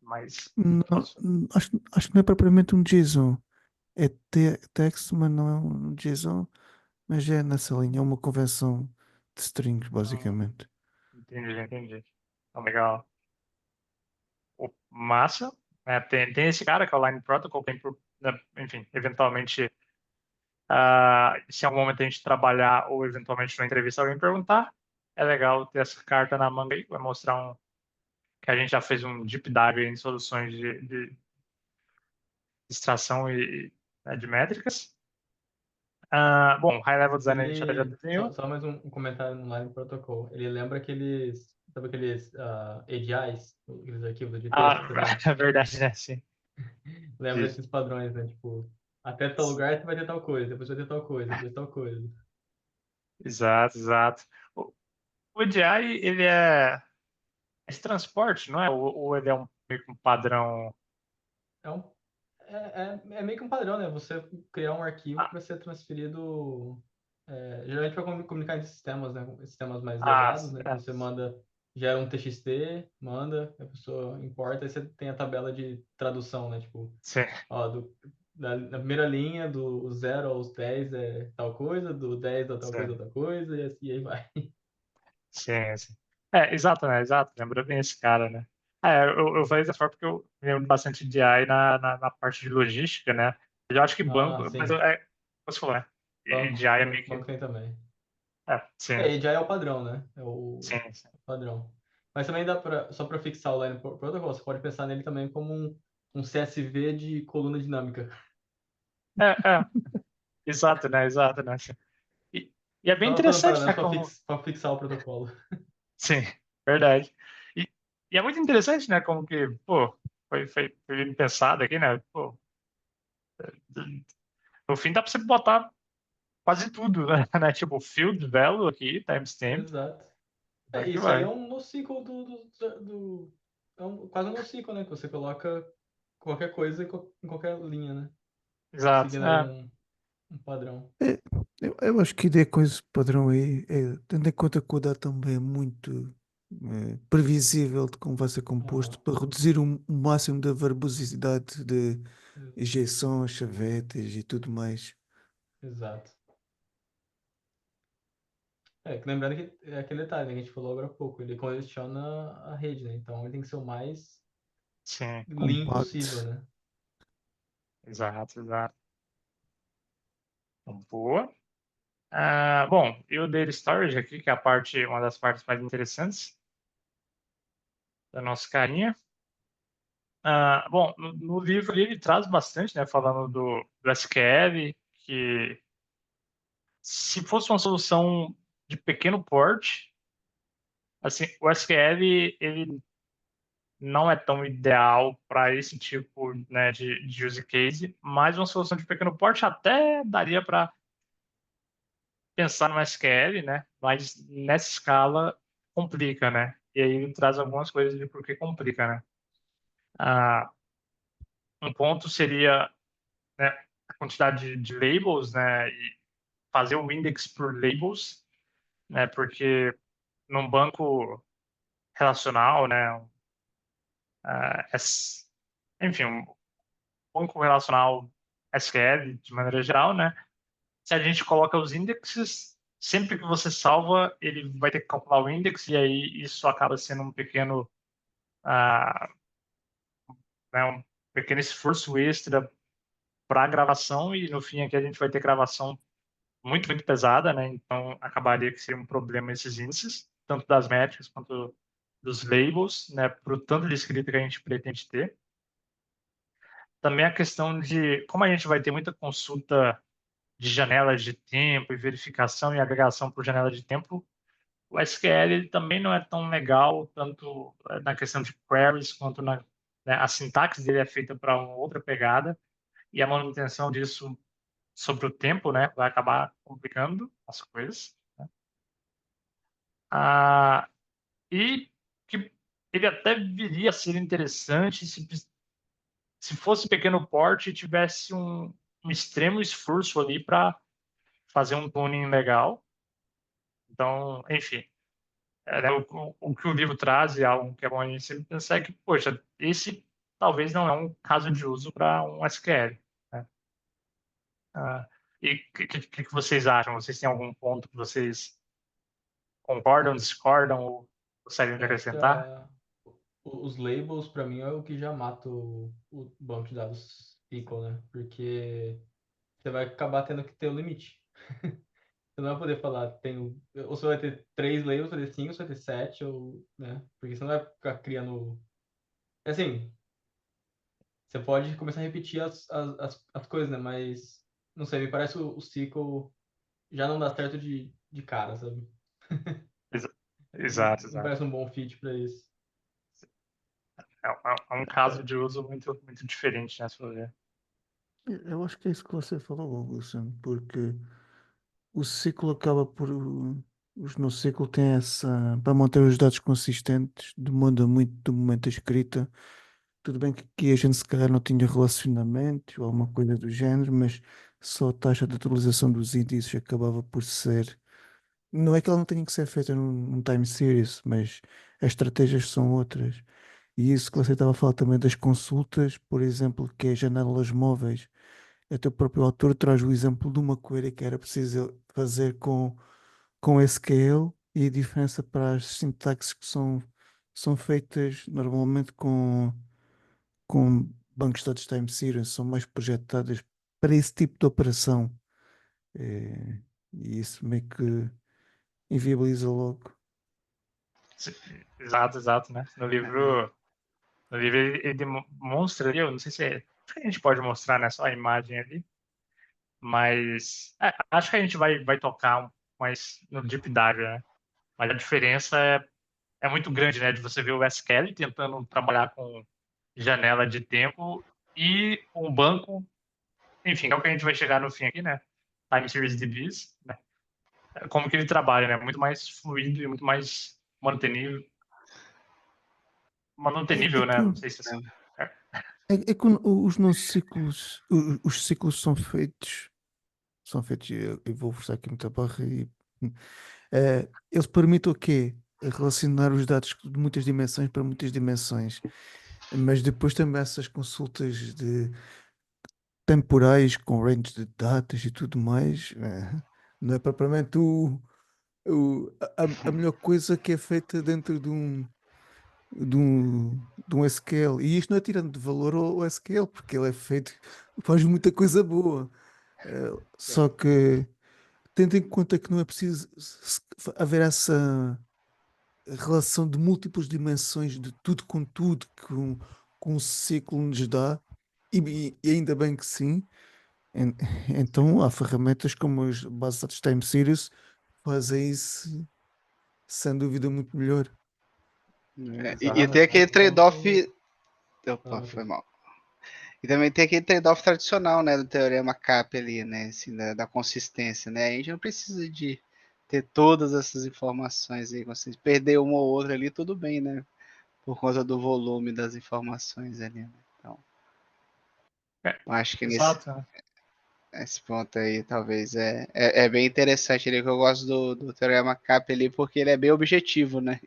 Mas Não, posso. acho que não é propriamente um JSON. É texto, mas não é um JSON. Mas é nessa linha, é uma convenção de strings, basicamente. Entendi. Então, legal. Massa. Né? Tem esse cara que é o Line Protocol, né, enfim, eventualmente, se em algum momento a gente trabalhar ou eventualmente numa entrevista alguém perguntar, é legal ter essa carta na manga aí, vai mostrar que a gente já fez um deep dive em soluções de extração né, de métricas. Bom, high level design a gente já desenhou. Só mais um comentário no Line Protocol. Ele lembra sabe aqueles ADIs, aqueles arquivos de texto, por exemplo? É verdade, né? Sim. Lembra esses padrões, né? Tipo, até tal lugar você vai ter tal coisa, depois vai ter tal coisa, depois tal coisa. Exato. O EDI, ele é esse transporte, não é? Ou ele é meio que um padrão? É meio que um padrão, né? Você criar um arquivo para ser transferido. Geralmente para comunicar entre sistemas, né? Sistemas mais legados, né? Você gera um TXT, manda, a pessoa importa, aí você tem a tabela de tradução, né? Tipo, Sim. ó, na primeira linha, do 0 aos 10 é tal coisa, do 10 a tal coisa, outra coisa, e assim aí vai. Sim. Exato, né? Exato. Lembra bem esse cara, né? Eu falei dessa forma porque eu me lembro bastante de AI na parte de logística, né? Eu acho que banco, Sim. mas você falou, né? Banco, De AI é meio que. banco tem também. Sim. Já é o padrão, né? É o Sim. padrão. Mas também só para fixar o Line Protocol, você pode pensar nele também como um CSV de coluna dinâmica. Exato, né? E é bem Só fazendo um interessante, né? paralelo para fixar o protocolo. Sim, verdade. E é muito interessante, né? Como que, pô, foi bem pensado aqui, né? Pô, no fim dá para você botar quase tudo, né? Tipo, field value aqui, timestamp, Exato. vai que Isso aí é vai. um NoSQL quase um NoSQL, né? Que você coloca qualquer coisa em qualquer linha, né? Exato. Seguindo ali um padrão. É, eu acho que a ideia com esse padrão aí é, tendo em conta que o dado também é muito previsível de como vai ser composto, Aham. para reduzir o máximo da verbosidade de Ex- injeções, chavetas e tudo mais. Exato. Que lembrando que é aquele detalhe, né, que a gente falou agora há pouco, ele congestiona a rede, né? Então ele tem que ser o mais Sim, lean possível, Compacto. né? exato, exato. Então, boa. Bom, e o Data Storage aqui, que é uma das partes mais interessantes da nossa carinha. Bom, no livro ele traz bastante, né, falando do SQL, que se fosse uma solução de pequeno porte, assim, o SQL ele não é tão ideal para esse tipo, né, de use case, mas uma solução de pequeno porte até daria para pensar no SQL, né? Mas nessa escala complica, né? E aí ele traz algumas coisas de por que complica, né? Ah, um ponto seria, né, a quantidade de labels, né? E fazer o index por labels, né? Porque num banco relacional, né? Enfim, um banco relacional SQL de maneira geral, né? Se a gente coloca os indexes, sempre que você salva, ele vai ter que calcular o index e aí isso acaba sendo um pequeno, ah, né, um pequeno esforço extra para a gravação e no fim aqui a gente vai ter gravação muito, muito pesada, né? Então acabaria que seria um problema esses índices, tanto das métricas quanto dos labels, né? Para o tanto de escrita que a gente pretende ter. Também a questão de como a gente vai ter muita consulta de janelas de tempo e verificação e agregação por janela de tempo, o SQL ele também não é tão legal, tanto na questão de queries, quanto né, a sintaxe dele é feita para uma outra pegada, e a manutenção disso sobre o tempo, né, vai acabar complicando as coisas. Né? Ah, e que ele até viria a ser interessante se fosse pequeno porte e tivesse um extremo esforço ali para fazer um tuning legal. Então, enfim, né, o que o livro traz e algo que é bom a gente sempre pensar é que, poxa, esse talvez não é um caso de uso para um SQL. Né? E o que vocês acham? Vocês têm algum ponto que vocês concordam, discordam ou gostariam de Eu acho que acrescentar? os labels, para mim, é o que já mata o banco de dados SQL, né? Porque você vai acabar tendo que ter o limite. Você não vai poder falar, ou você vai ter 3 labels, vai ter 5, você vai ter 7, ou, né? Porque você não vai ficar criando. Assim, você pode começar a repetir as coisas, né? Mas, não sei, me parece o SQL já não dá certo de cara, sabe? Exa- Não, Exato, não exato. parece um bom fit para isso. É um caso de uso muito, muito diferente, né, se for ver. Eu acho que é isso que você falou, Wilson, porque o ciclo acaba por. Os no ciclo têm essa. Para manter os dados consistentes, demanda muito do momento da escrita. Tudo bem que aqui a gente se calhar não tinha relacionamento ou alguma coisa do género, mas só a taxa de atualização dos índices acabava por ser. Não é que ela não tenha que ser feita num time series, mas as estratégias são outras. E isso que você estava a falar também das consultas, por exemplo, que é janelas móveis. Até o próprio autor traz o exemplo de uma query que era preciso fazer com SQL e a diferença para as sintaxes que são feitas normalmente com bancos de dados time series, são mais projetadas para esse tipo de operação. E isso meio que inviabiliza logo. Exato, exato, né? No livro ele demonstra ali, eu não sei se acho que a gente pode mostrar, né, só a imagem ali, mas acho que a gente vai tocar mais no deep dive, né? Mas a diferença é muito grande, né, de você ver o SQL tentando trabalhar com janela de tempo e um banco, enfim, é o que a gente vai chegar no fim aqui, né? time series DBs, né? Como que ele trabalha, né? Muito mais fluido e muito mais manutenível, É né? que, Não sei se é. é que os nossos ciclos, os ciclos são feitos, eu vou forçar aqui muita barra e eles permitem o quê? Relacionar os dados de muitas dimensões para muitas dimensões, mas depois também essas consultas de temporais com range de datas e tudo mais, não é propriamente a melhor coisa que é feita dentro de um SQL. E isto não é tirando de valor ao SQL, porque ele é feito, faz muita coisa boa. Só que tendo em conta que não é preciso haver essa relação de múltiplas dimensões de tudo que um ciclo nos dá, e ainda bem que sim. En- Então há ferramentas como as bases de dados Time Series que fazem isso sem dúvida muito melhor. E tem aquele trade-off. Opa, Ah, foi mal. E também tem aquele trade-off tradicional, né, do teorema CAP ali, né, assim, da consistência, né? A gente não precisa de ter todas essas informações aí. Se perder uma ou outra ali, tudo bem, né? Por conta do volume das informações ali, né? Então, eu acho que Exato, né? nesse ponto aí, talvez é bem interessante ali, que eu gosto do teorema CAP ali, porque ele é bem objetivo, né?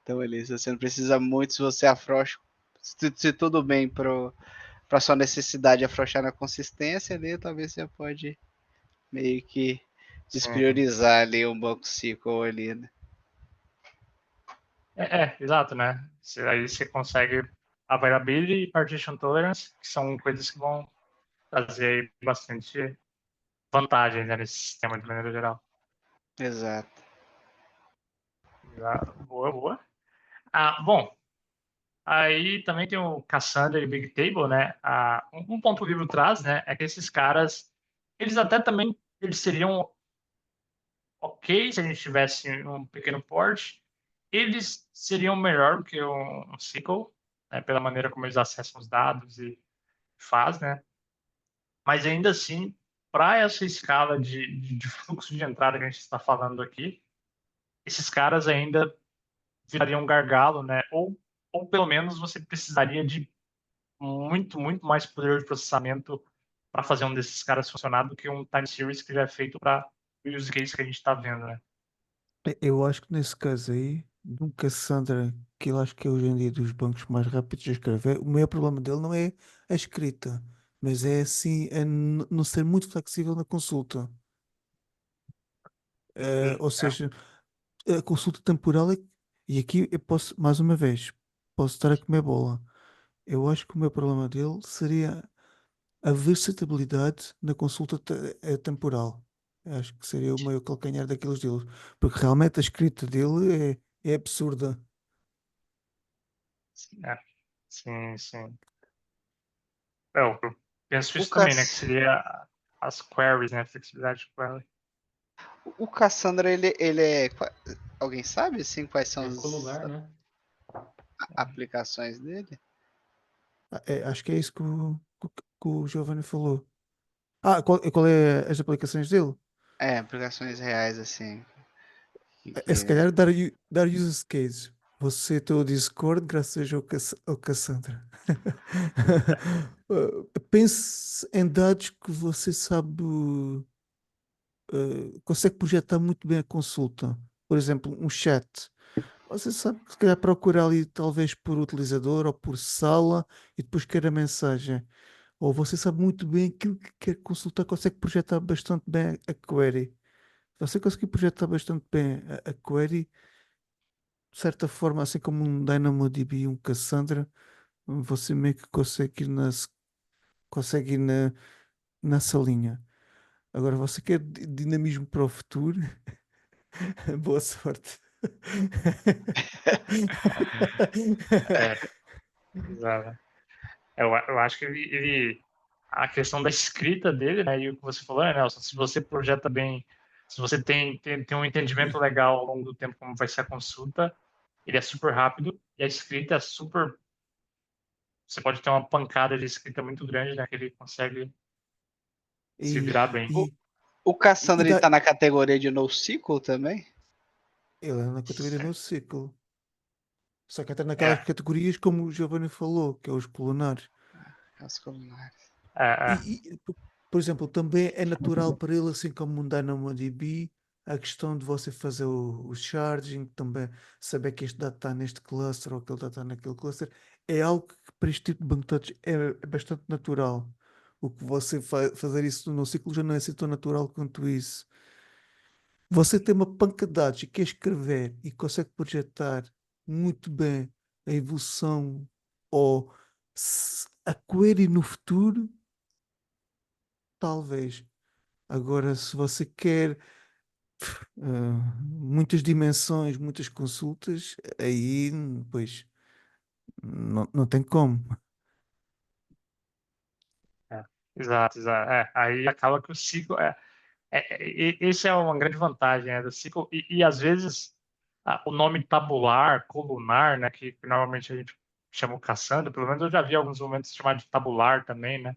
Então, ali, você não precisa muito, se você afrouxa, se tudo bem para sua necessidade de afrouxar na consistência ali, talvez você pode meio que Sim. despriorizar ali um banco SQL ali, né? Exato, né? Aí você consegue availability e partition tolerance, que são coisas que vão trazer aí bastante vantagem, né, nesse sistema de maneira geral. Exato. Boa, boa. Bom, aí também tem o Cassandra e Big Table, né? Um ponto que o livro traz, né, é que esses caras, eles até também eles seriam ok se a gente tivesse um pequeno port, eles seriam melhor do que um SQL, né, pela maneira como eles acessam os dados e faz, né? Mas ainda assim, para essa escala de fluxo de entrada que a gente está falando aqui, esses caras ainda virariam um gargalo, né? Ou pelo menos você precisaria de muito, muito mais poder de processamento para fazer um desses caras funcionar do que um time series que já é feito para o use case que a gente está vendo, né? Eu acho que nesse caso aí, de um Cassandra, que eu acho que é hoje em dia dos bancos mais rápidos a escrever, o maior problema dele não é a escrita, mas é assim, não ser muito flexível na consulta. Ou seja, a consulta temporal e aqui eu posso, mais uma vez, posso estar a comer bola. Eu acho que o meu problema dele seria a versatilidade na consulta temporal. Eu acho que seria o maior calcanhar daqueles deles, porque realmente a escrita dele é absurda. É, sim, sim. Eu penso O, isso também, né? Que Cass... seria as queries, né? A flexibilidade de query. o Cassandra, ele é. Alguém sabe assim quais são é as colunar, né? aplicações dele? Acho que é isso que o Giovanni falou. Qual é as aplicações dele? Aplicações reais, assim. É se calhar dar use cases. Você tem o Discord graças ao Cassandra. Pense em dados que você sabe, consegue projetar muito bem a consulta. Por exemplo, um chat. Você sabe que se calhar procura ali talvez por utilizador ou por sala e depois quer a mensagem. Ou você sabe muito bem aquilo que quer consultar, consegue projetar bastante bem a query. Você conseguir projetar bastante bem a query, de certa forma, assim como um DynamoDB e um Cassandra, você meio que consegue ir nessa linha. Agora, você quer dinamismo para o futuro? Boa sorte. É, exato. Eu acho que a questão da escrita dele, né? E o que você falou, né, Nelson? Se você projeta bem, se você tem um entendimento legal ao longo do tempo como vai ser a consulta, ele é super rápido e a escrita é super. Você pode ter uma pancada de escrita muito grande, né? Que ele consegue se E, virar bem. e, O Cassandra E ele tá na categoria de NoSQL também? ele é na categoria no ciclo. Só que entra É, naquelas categorias como o Giovanni falou, que é os colunares. As colunares. é, Por exemplo, também é natural para ele, assim como um DynamoDB, a questão de você fazer o charging, também saber que este dado está neste cluster ou aquele dado está naquele cluster, é algo que para este tipo de banco de dados é bastante natural. O que você fazer isso no ciclo já não é assim tão natural quanto isso. Você tem uma panca de dados e quer escrever e consegue projetar muito bem a evolução ou a query no futuro, talvez. Agora, se você quer muitas dimensões, muitas consultas, aí, pois, não tem como. é, exato, exato. Aí acaba que o ciclo esse é uma grande vantagem, né, do ciclo e às vezes o nome tabular, colunar, né, que normalmente a gente chama o Cassandra, pelo menos eu já vi alguns momentos chamar de tabular também, né,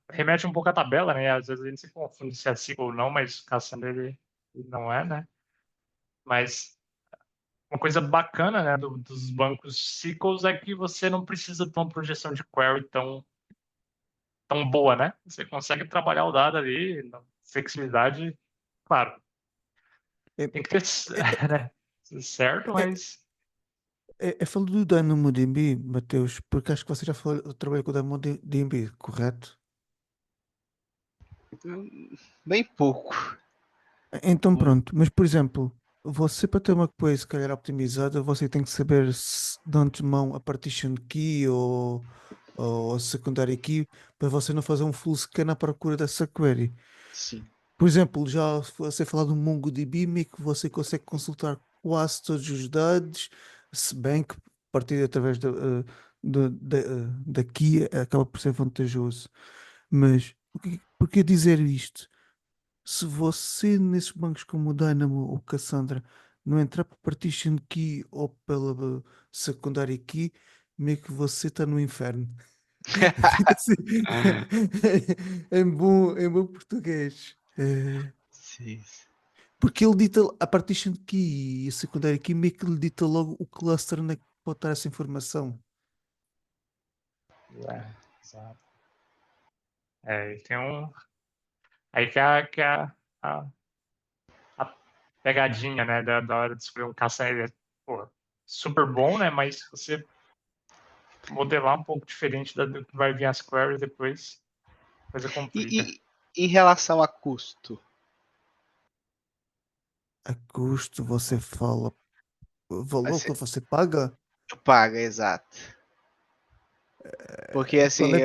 remete um pouco à tabela, né, e às vezes a gente se confunde se é ciclo ou não, mas Cassandra ele não é, né, mas uma coisa bacana, né, dos bancos SQLs é que você não precisa de uma projeção de query tão boa, né? Você consegue trabalhar o dado ali, na flexibilidade, claro, É, tem que ter, é, né, certo, é, mas falou do DynamoDB, Mateus, porque acho que você já trabalhou com o DynamoDB, correto? Bem pouco. Então Hum, pronto, mas por exemplo, você para ter uma coisa se calhar optimizada, você tem que saber de antemão a partition key ou a secondary key para você não fazer um full scan à procura dessa query. Sim. Por exemplo, já você falar do MongoDB, que você consegue consultar quase todos os dados, se bem que partir através da key acaba por ser vantajoso. Mas por que dizer isto? Se você, nesses bancos como o Dynamo ou Cassandra, não entrar por partition key ou pela secondary key, meio que você está no inferno. Dito assim, em bom português. Sim. Porque ele dita a partition key e a secondary key, meio que lhe dita logo o cluster onde é que pode estar essa informação. exato. E tem aí que é a pegadinha, né, da hora de escolher um caça, ele é, pô, super bom, né, mas se você modelar um pouco diferente do que vai vir as queries depois, a coisa complica. E em relação a custo? A custo, você fala o valor que Você você paga? paga, exato. Porque assim, Qual é,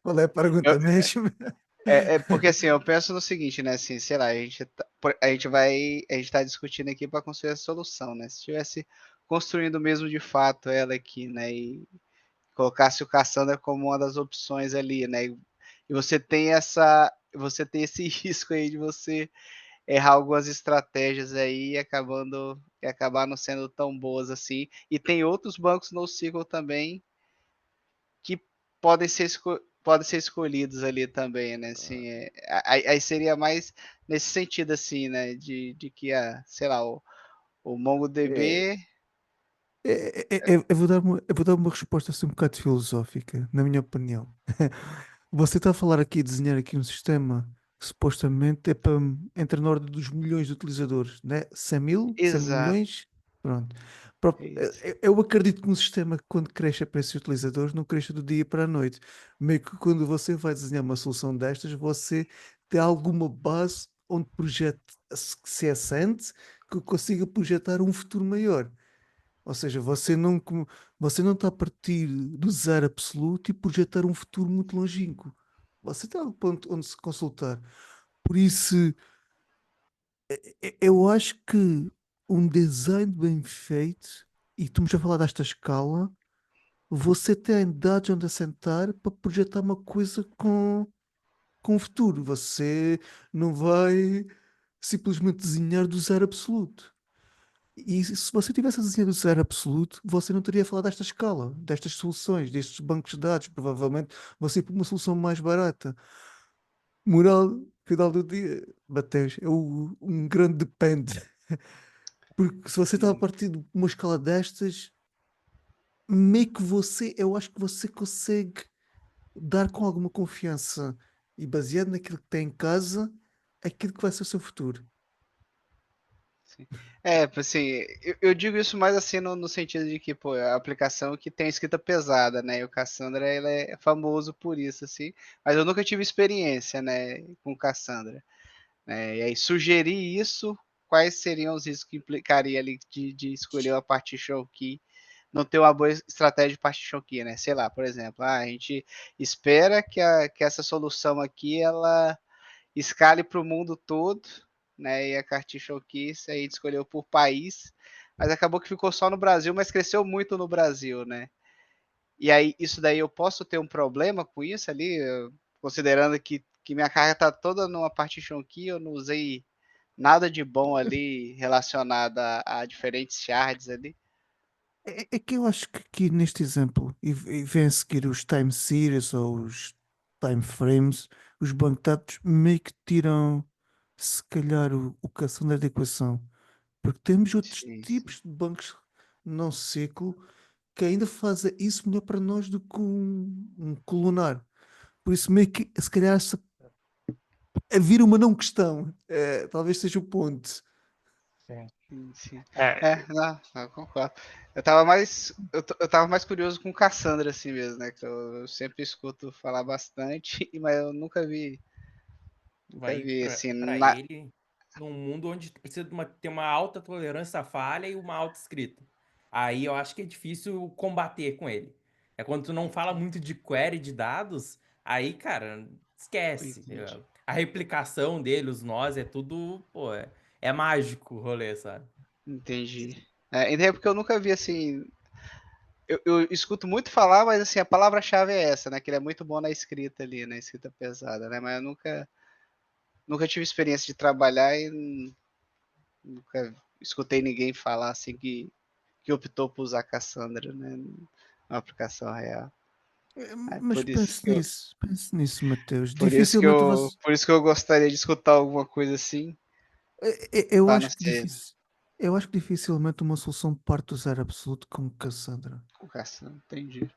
qual é a eu- pergunta mesmo? porque assim, eu penso no seguinte, né? Assim, sei lá, a gente tá discutindo aqui para construir a solução, né? Se estivesse construindo mesmo de fato ela aqui, né? E colocasse o Cassandra como uma das opções ali, né? E você tem esse risco aí de você errar algumas estratégias aí e acabar não sendo tão boas assim. E tem outros bancos no NoSQL também que podem ser escolhidos ali também, né? Assim, aí seria mais nesse sentido assim, né? De que sei lá, o É, MongoDB. eu vou dar uma resposta assim um bocado filosófica, na minha opinião. Você está a falar aqui, desenhar aqui um sistema que supostamente é para entrar na ordem dos milhões de utilizadores, né? 100 mil? 100 Exato, milhões? Pronto. é isso. Eu acredito que um sistema que quando cresce para esses utilizadores não cresce do dia para a noite. Meio que quando você vai desenhar uma solução destas, você tem alguma base onde projete, se é assente, que consiga projetar um futuro maior. Ou seja, você não está a partir do zero absoluto e projetar um futuro muito longínquo. Você está ao ponto onde se consultar. Por isso, eu acho que um design bem feito, e tu me já falar desta escala, você tem dados onde assentar para projetar uma coisa com o futuro. Você não vai simplesmente desenhar do zero absoluto. E se você tivesse a desenhar do zero absoluto, você não teria falado desta escala, destas soluções, destes bancos de dados. Provavelmente você ia para uma solução mais barata. Moral, final do dia, Mateus, é um grande depende. Porque se você está a partir de uma escala destas, meio que eu acho que você consegue dar com alguma confiança e baseado naquilo que tem em casa, aquilo que vai ser o seu futuro. Assim, eu digo isso mais assim no sentido de que, pô, a aplicação que tem escrita pesada, né? E o Cassandra, ele é famoso por isso, assim. Mas eu nunca tive experiência, né, com Cassandra. Né? E aí, sugerir isso, quais seriam os riscos que implicaria ali de escolher uma partition key, não ter uma boa estratégia de partition key, né? Sei lá, por exemplo, a gente espera que essa solução aqui, ela escale para o mundo todo, né? E a Partition Key, a gente escolheu por país, mas acabou que ficou só no Brasil, mas cresceu muito no Brasil, né? E aí, isso daí eu posso ter um problema com isso ali, considerando que minha carga está toda numa Partition Key, eu não usei nada de bom ali relacionado a diferentes shards ali. É que eu acho que aqui neste exemplo, e vem a seguir os time series ou os time frames, os banco de dados meio que tiram, se calhar, o Cassandra da equação. Porque temos outros Sim, sim. tipos de bancos não ciclo que ainda fazem isso melhor para nós do que um colunar. Por isso, meio que, se calhar, vira uma não questão. Talvez seja o ponto. Sim. Sim. É, Não, concordo. Eu tava mais curioso com Cassandra assim mesmo, né? Que eu sempre escuto falar bastante, mas eu nunca vi Vai assim, para ele num mundo onde precisa ter uma alta tolerância à falha e uma alta escrita. Aí eu acho que é difícil combater com ele. É quando tu não fala muito de query de dados, aí, cara, esquece. Entendi. A replicação dele, os nós, é tudo, pô, é mágico o rolê, sabe? Entendi. Então é porque eu nunca vi assim. Eu escuto muito falar, mas assim, a palavra-chave é essa, né? Que ele é muito bom na escrita ali, na escrita pesada, né? Mas eu nunca tive experiência de trabalhar e nunca escutei ninguém falar assim que optou por usar Cassandra, né? Uma aplicação real. Mas pense nisso, Mateus. Dificilmente você. Por isso que eu gostaria de escutar alguma coisa assim, Eu para acho não que ser eu acho que dificilmente uma solução parte do zero absoluto como Cassandra. com Cassandra. Entendi.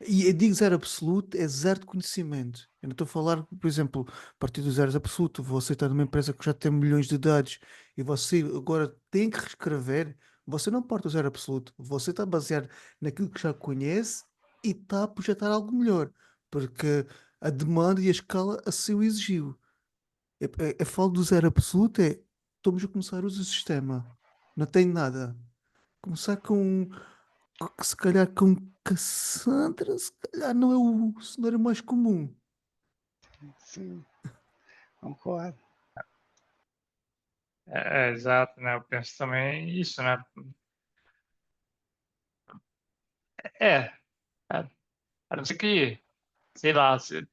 E eu digo zero absoluto, é zero de conhecimento. Eu não estou a falar, por exemplo, a partir do zero absoluto, você está numa empresa que já tem milhões de dados e você agora tem que reescrever, você não parte do zero absoluto, você está baseado naquilo que já conhece e está a projetar algo melhor, porque a demanda e a escala assim o exigiu. Eu falo do zero absoluto, estamos a começar a usar o sistema, não tem nada. Começar se calhar com Cassandra, se calhar não é o cenário mais comum. Sim, concordo. exato, né? Eu penso também isso, né? É, é, a não ser que, sei lá, você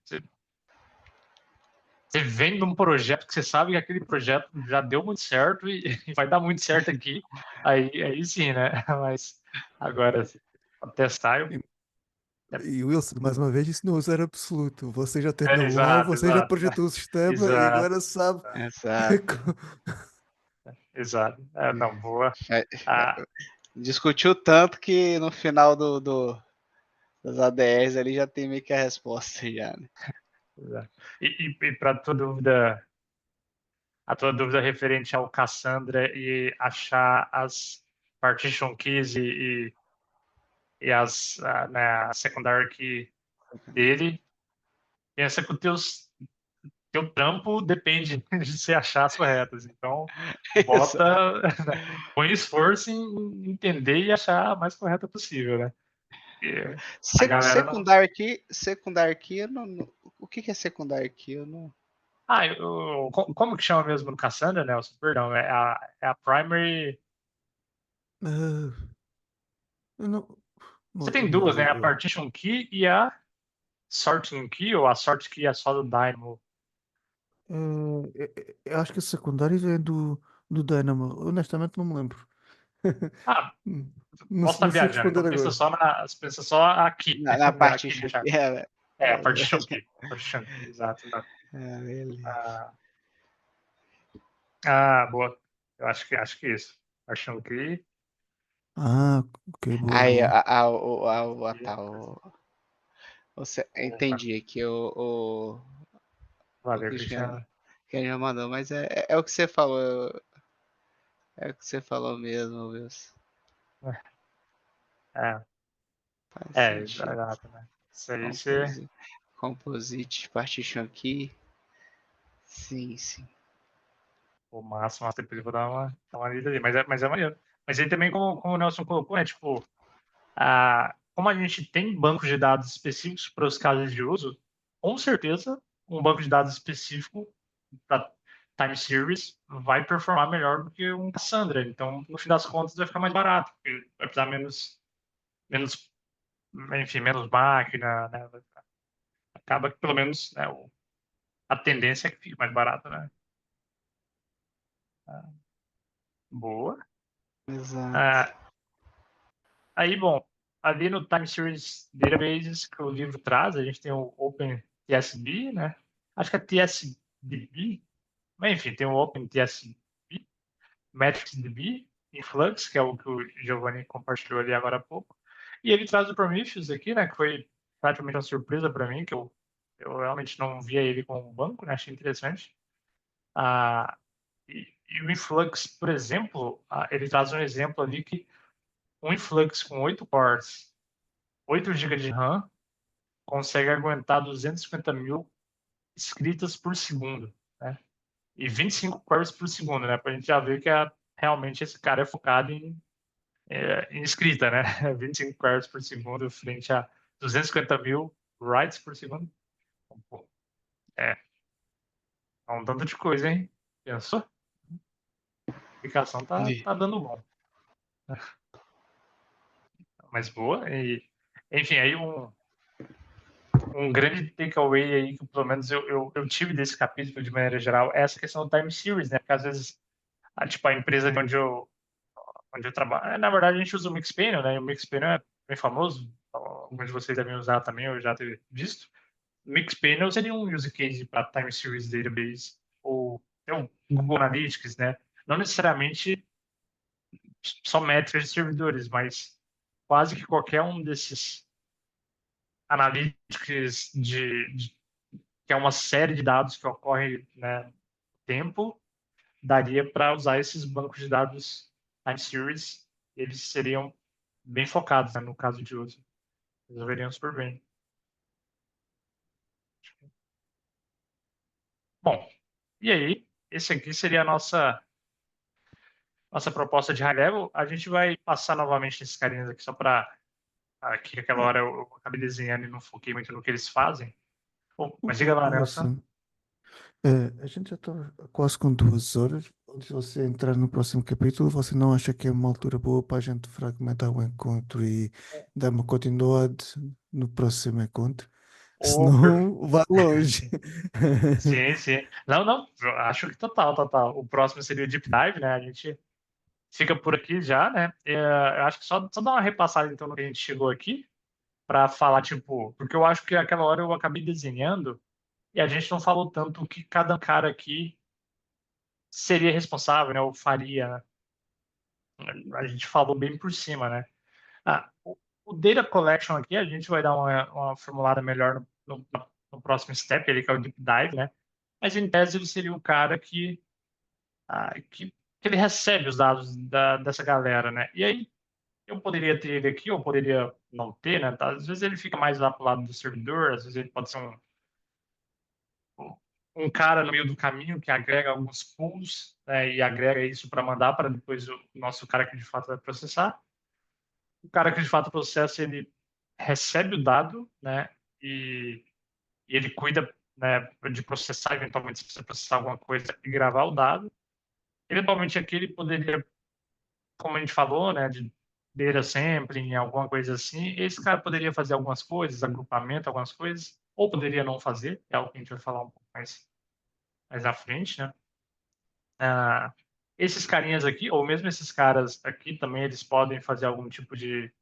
vem de um projeto que você sabe que aquele projeto já deu muito certo e vai dar muito certo aqui, aí sim, né? Mas agora, pra testar, E Wilson, mais uma vez, isso não é o zero absoluto. Você já tem know-how, exato, você já exato, projetou o sistema e exato, agora sabe. Exato. exato. Não, boa. Já- Ah, Discutiu tanto que no final das ADRs ali já tem meio que a resposta já, né? exato. E para a tua dúvida referente ao Cassandra e achar as partition keys e a secondary key dele, pensa que teu trampo depende de você achar as corretas. Então, bota, põe esforço em entender e achar a mais correta possível, né? Porque a galera não. Secondary key, o que é secondary key? Eu não. Como que chama mesmo no Cassandra, Nelson? Perdão, é a primary. Ah, eu Você eu tem não duas, né? A lembro. partition key e a sorting key, ou a sort key é só do Dynamo? Eu acho que a secundária é do Dynamo. Honestamente, não me lembro. Ah, Não, posso estar não sei viajando, então responder agora. pensa só aqui. Na Aqui partition de chave. key. A partition key. Partition key, exato. Beleza. Ah, Boa. Eu acho que isso. Achando que Ah, ok, boa, Aí, boa. você entendi aqui o valeu, Cristiano Cristiano. que ele já mandou, mas é o que você falou, é o que você falou mesmo, Wilson. É, Faz sentido. exato, né? Isso aí você. Composite partition aqui. Sim. O máximo, depois eu vou dar uma lida ali. Mas é maneiro. Mas aí também, como o Nelson colocou, né? Tipo, como a gente tem bancos de dados específicos para os casos de uso, com certeza um banco de dados específico para time series vai performar melhor do que um Cassandra. Então, no fim das contas, vai ficar mais barato, porque vai precisar menos, enfim, menos máquina, né? Acaba que pelo menos, né, a tendência é que fique mais barato, né? Boa. Exato. Aí, bom, ali no Time Series Databases que o livro traz, a gente tem o OpenTSB, né? Acho que é TSDB, mas enfim, tem o OpenTSB, MetricsDB, Influx, que é o que o Giovanni compartilhou ali agora há pouco. E ele traz o Prometheus aqui, né? Que foi praticamente uma surpresa para mim, que eu realmente não via ele como um banco, né? Achei interessante. E o Influx, por exemplo, ele traz um exemplo ali que um Influx com 8 cores, 8 GB de RAM, consegue aguentar 250 mil escritas por segundo, né? E 25 queries por segundo, né? Pra gente já ver que realmente esse cara é focado em escrita, né? 25 queries por segundo frente a 250 mil writes por segundo. Pô, é um tanto de coisa, hein? Pensou? A aplicação tá dando bom. Mas boa. E, enfim, aí um grande takeaway aí que pelo menos eu tive desse capítulo de maneira geral é essa questão do time series, né? Porque às vezes tipo, a empresa de onde eu trabalho, na verdade a gente usa o Mixpanel, né? E o Mixpanel é bem famoso, alguns de vocês devem usar também, eu já ter visto. O Mixpanel seria um use case para time series database ou tem o Google Analytics, né? Não necessariamente só métricas de servidores, mas quase que qualquer um desses analytics que é uma série de dados que ocorre, né, no tempo, daria para usar esses bancos de dados time series, eles seriam bem focados, né, no caso de uso. Resolveriam super bem. Bom, e aí, esse aqui seria a nossa proposta de high level. A gente vai passar novamente esses carinhas aqui só para aqui aquela hora eu acabei desenhando e não foquei muito no que eles fazem. Bom, mas diga lá, Nelson. Nelson, a gente já está quase com 2 horas. Antes de você entrar no próximo capítulo, você não acha que é uma altura boa para a gente fragmentar o encontro e dar uma continuidade no próximo encontro? Senão vai longe. Sim. Não, eu acho que total. O próximo seria o Deep Dive, né? A gente fica por aqui já, né? Eu acho que só dar uma repassada então no que a gente chegou aqui para falar, tipo, porque eu acho que aquela hora eu acabei desenhando e a gente não falou tanto o que cada cara aqui seria responsável, né? Ou faria, né? A gente falou bem por cima, né? O Data Collection aqui a gente vai dar uma formulada melhor no próximo step, ele que é o Deep Dive, né? Mas em tese ele seria o cara que ele recebe os dados dessa galera, né? E aí eu poderia ter ele aqui, ou poderia não ter, né? Tá? Às vezes ele fica mais lá pro lado do servidor, às vezes ele pode ser um cara no meio do caminho que agrega alguns pools, né, e agrega isso para mandar para depois o nosso cara que de fato vai processar. O cara que de fato processa, ele recebe o dado, né, e ele cuida, né, de processar, eventualmente se precisa processar alguma coisa e gravar o dado. Eventualmente aqui ele poderia, como a gente falou, né, de data sampling, alguma coisa assim, esse cara poderia fazer algumas coisas, agrupamento, algumas coisas, ou poderia não fazer, é algo que a gente vai falar um pouco mais à frente, né? Esses carinhas aqui, ou mesmo esses caras aqui também, eles podem fazer algum tipo de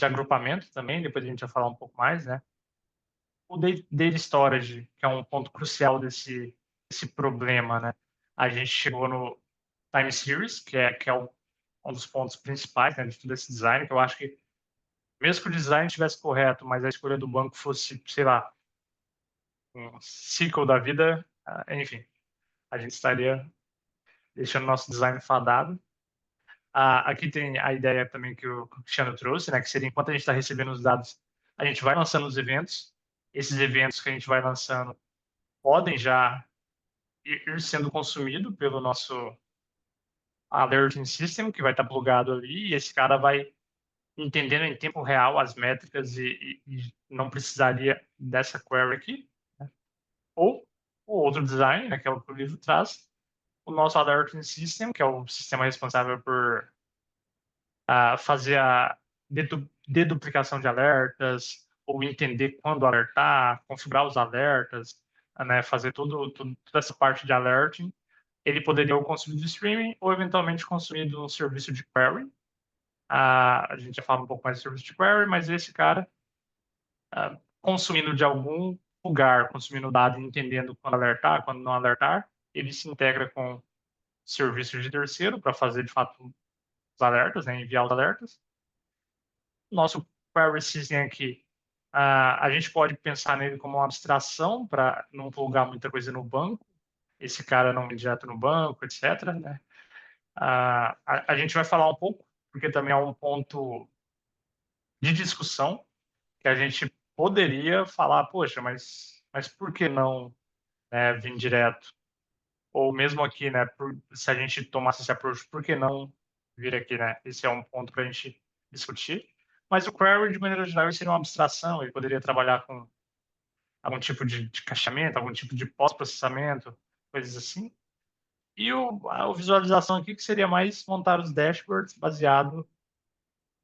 agrupamento também, depois a gente vai falar um pouco mais, né? O data storage, que é um ponto crucial desse problema, né? a gente chegou no time series, que é um dos pontos principais, né, de todo esse design, que eu acho que mesmo que o design estivesse correto, mas a escolha do banco fosse, sei lá, um ciclo da vida, enfim, a gente estaria deixando nosso design fadado. Aqui tem a ideia também que o Cristiano trouxe, né, que seria enquanto a gente está recebendo os dados, a gente vai lançando os eventos. Esses eventos que a gente vai lançando podem já ir sendo consumidos pelo nosso alerting system, que vai estar plugado ali, e esse cara vai entendendo em tempo real as métricas e não precisaria dessa query aqui. Né? Ou o outro design, né, que é o que o livro traz, o nosso alerting system, que é o sistema responsável por fazer a deduplicação de alertas, ou entender quando alertar, configurar os alertas, né, fazer toda essa parte de alerting. Ele poderia ou consumir de streaming ou eventualmente consumir de um serviço de query. A gente já fala um pouco mais de serviço de query, mas esse cara, consumindo de algum lugar, consumindo dado e entendendo quando alertar, quando não alertar, ele se integra com serviços de terceiro para fazer, de fato, os alertas, né, enviar os alertas. Nosso query system aqui, a gente pode pensar nele como uma abstração para não plugar muita coisa no banco, esse cara não ir direto no banco, etc. Né? A gente vai falar um pouco, porque também é um ponto de discussão, que a gente poderia falar, poxa, mas por que não, né, vir direto? Ou mesmo aqui, né, se a gente tomasse esse approach, por que não vir aqui, né? Esse é um ponto para a gente discutir. Mas o query, de maneira geral, seria uma abstração, ele poderia trabalhar com algum tipo de cacheamento, algum tipo de pós-processamento, coisas assim. E a visualização aqui, que seria mais montar os dashboards baseado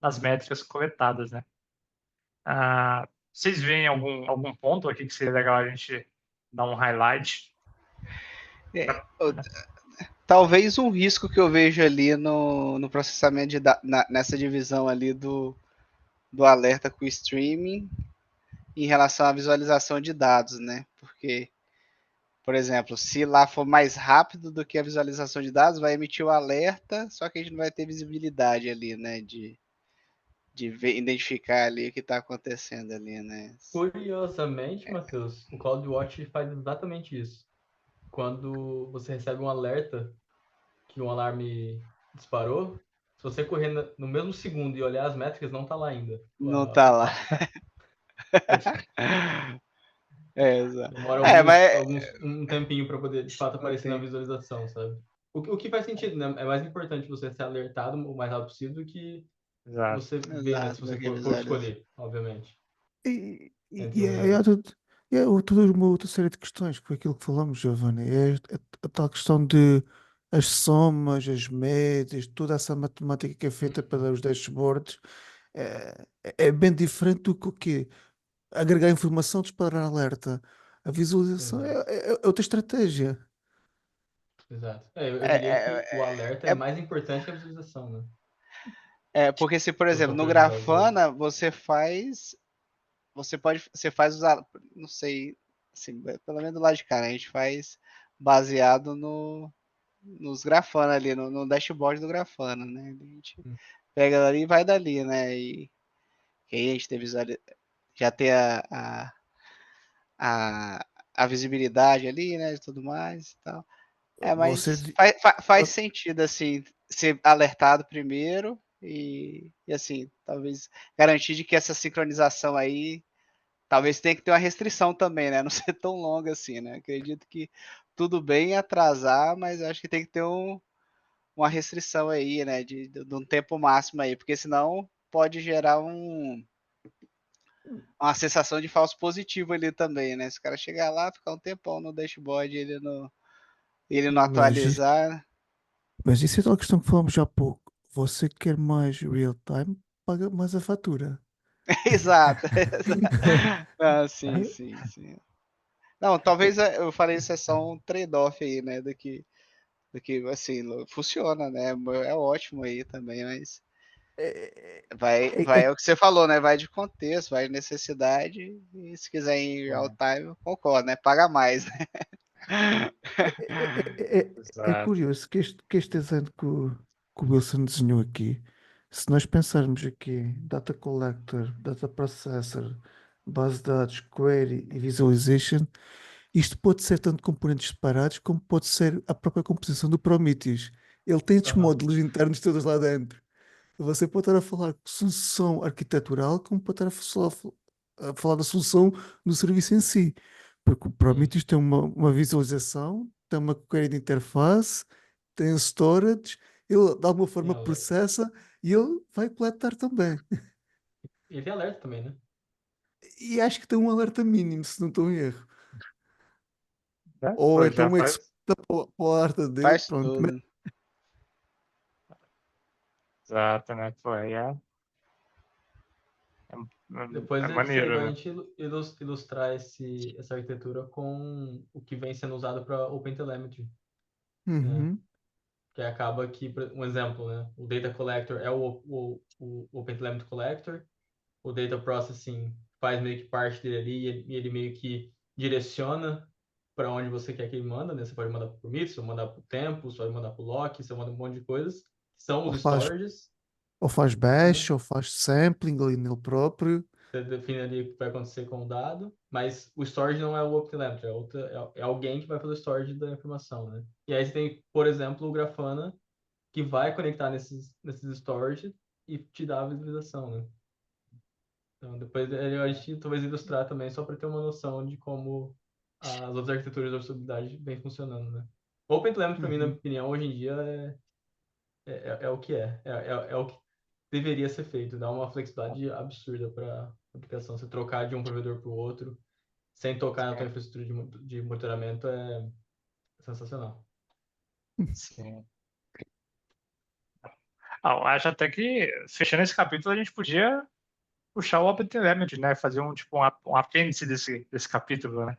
nas métricas coletadas, né? Vocês veem algum ponto aqui que seria legal a gente dar um highlight? Talvez um risco que eu vejo ali no processamento de nessa divisão ali do alerta com o streaming em relação à visualização de dados, né? Porque, por exemplo, se lá for mais rápido do que a visualização de dados, vai emitir o alerta, só que a gente não vai ter visibilidade ali, né? De identificar ali o que está acontecendo ali, né? Curiosamente, Matheus, o CloudWatch faz exatamente isso. Quando você recebe um alerta que um alarme disparou, se você correr no mesmo segundo e olhar as métricas, não está lá ainda. Não está lá. Exato. Demora um tempinho para poder, de fato, aparecer na visualização, sabe? O que faz sentido, né? É mais importante você ser alertado o mais rápido possível do que você ver, né? Se você for escolher, obviamente. E há toda uma outra série de questões, que foi aquilo que falamos, Giovanni. É a tal questão de as somas, as médias, toda essa matemática que é feita para os dashboards é bem diferente do que o quê? Agregar informação, disparar alerta. A visualização é outra estratégia. Exato. Eu diria que o alerta é mais importante que a visualização, né? Porque se, por exemplo, no Grafana você faz os, não sei, assim, pelo menos do lado de cá, né? A gente faz baseado nos Grafana ali, no dashboard do Grafana, né? A gente pega dali e vai dali, né? E aí a gente tem já tem a visibilidade ali, né? E tudo mais e tal. Mas faz sentido, assim, ser alertado primeiro e assim, talvez garantir de que essa sincronização aí talvez tenha que ter uma restrição também, né? Não ser tão longa assim, né? Acredito que tudo bem atrasar, mas acho que tem que ter uma restrição aí, né? De um tempo máximo aí, porque senão pode gerar uma sensação de falso positivo ali também, né? Se o cara chegar lá, ficar um tempão no dashboard e ele não atualizar. Mas isso é tal questão que falamos já há pouco. Você quer mais real time, paga mais a fatura. Exato. Sim. Não, talvez eu falei isso é só um trade-off aí, né? Do que assim, funciona, né? É ótimo aí também, mas é o que você falou, né? Vai de contexto, vai de necessidade, e se quiser em real time, concordo, né? Paga mais, né? É Exato. curioso que este desenho que o Wilson desenhou aqui, se nós pensarmos aqui em Data Collector, Data Processor, base de dados, Query e Visualization, isto pode ser tanto componentes separados como pode ser a própria composição do Prometheus. Ele tem estes Aham. módulos internos todos lá dentro. Você pode estar a falar de solução arquitetural, como pode estar a falar da solução do serviço em si. Porque o Prometheus tem uma visualização, tem uma query de interface, tem storage, ele de alguma forma alerta. processa e ele vai coletar também. E tem alerta também, né? E acho que tem um alerta mínimo, se não estou em erro. Né? Ou Pô, então já um faz. expert para o alerta dele, Faz pronto. tudo. Exato, né? Pô, aí Depois é seria maneiro, legal a né? gente ilustrar essa arquitetura com o que vem sendo usado para OpenTelemetry, né? Uhum. Que acaba que, um exemplo, né? O Data Collector é o OpenTelemetry Collector, o Data Processing faz meio que parte dele ali e ele meio que direciona para onde você quer que ele manda, né? Você pode mandar para o Prometheus, você pode mandar para o Tempo, você pode mandar para o Loki, você manda um monte de coisas. São Ou os faz, storages, ou faz né? bash, ou faz sampling ali nele próprio. Você define ali o que vai acontecer com o dado, mas o storage não é o OpenTelemetry, é alguém que vai fazer o storage da informação, né? E aí você tem, por exemplo, o Grafana, que vai conectar nesses storage e te dar a visualização, né? Então, depois a gente talvez ilustrar também, só para ter uma noção de como as outras arquiteturas de observabilidade vêm funcionando, né? OpenTelemetry, para mim, na minha Uhum. opinião, hoje em dia é o que é. É o que deveria ser feito. Dá uma flexibilidade absurda para a aplicação. Você trocar de um provedor para o outro, sem tocar na tua infraestrutura de monitoramento, é sensacional. Sim. Eu acho até que, fechando esse capítulo, a gente podia puxar o OpenTelemetry, né? Fazer tipo, um apêndice desse capítulo, né?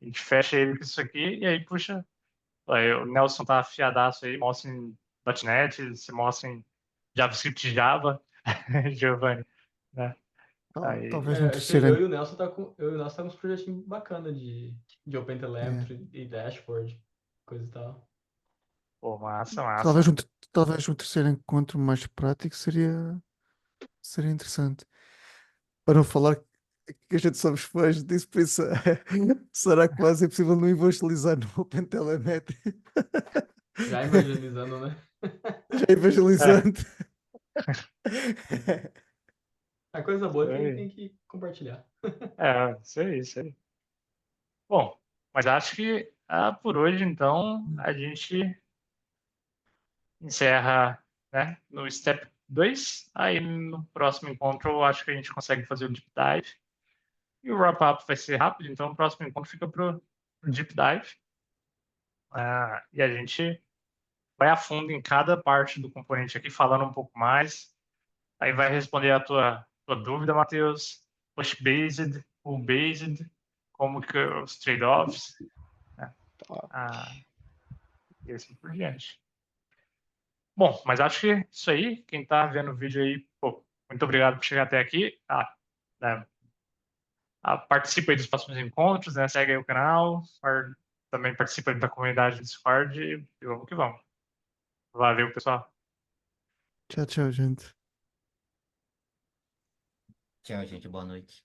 A gente fecha ele com isso aqui e aí puxa. Aí, o Nelson tá afiadaço aí, mostra em .NET, se mostra em JavaScript e Java, Giovanni, né? Aí, Talvez um Acho que terceiro. eu e o Nelson tá com uns projetinhos bacanas de É, OpenTelemetry e dashboard, coisa e tal. pô, massa, talvez massa. talvez um terceiro encontro mais prático seria interessante. Para não falar que a gente somos fãs disso, pensa, será que quase é possível não evangelizar no OpenTelemetry? Já evangelizando, né? Já evangelizando. A coisa boa Isso é que a gente aí. tem que compartilhar. Isso aí, isso aí. Bom, mas acho que por hoje, então, a gente encerra, né, no step 2. Aí no próximo encontro, eu acho que a gente consegue fazer o deep dive. E o wrap-up vai ser rápido, então o próximo encontro fica pro deep dive. E a gente vai a fundo em cada parte do componente aqui, falando um pouco mais. Aí vai responder a tua dúvida, Matheus. Push-based, pull-based, como que os trade-offs, né? E assim por diante. Bom, mas acho que isso aí, quem está vendo o vídeo aí, pô, muito obrigado por chegar até aqui. Né, participa aí dos próximos encontros, né? Segue aí o canal, também participa aí da comunidade do Discord e vamos que vamos. Valeu, pessoal. Tchau, tchau, gente. Tchau, gente. Boa noite.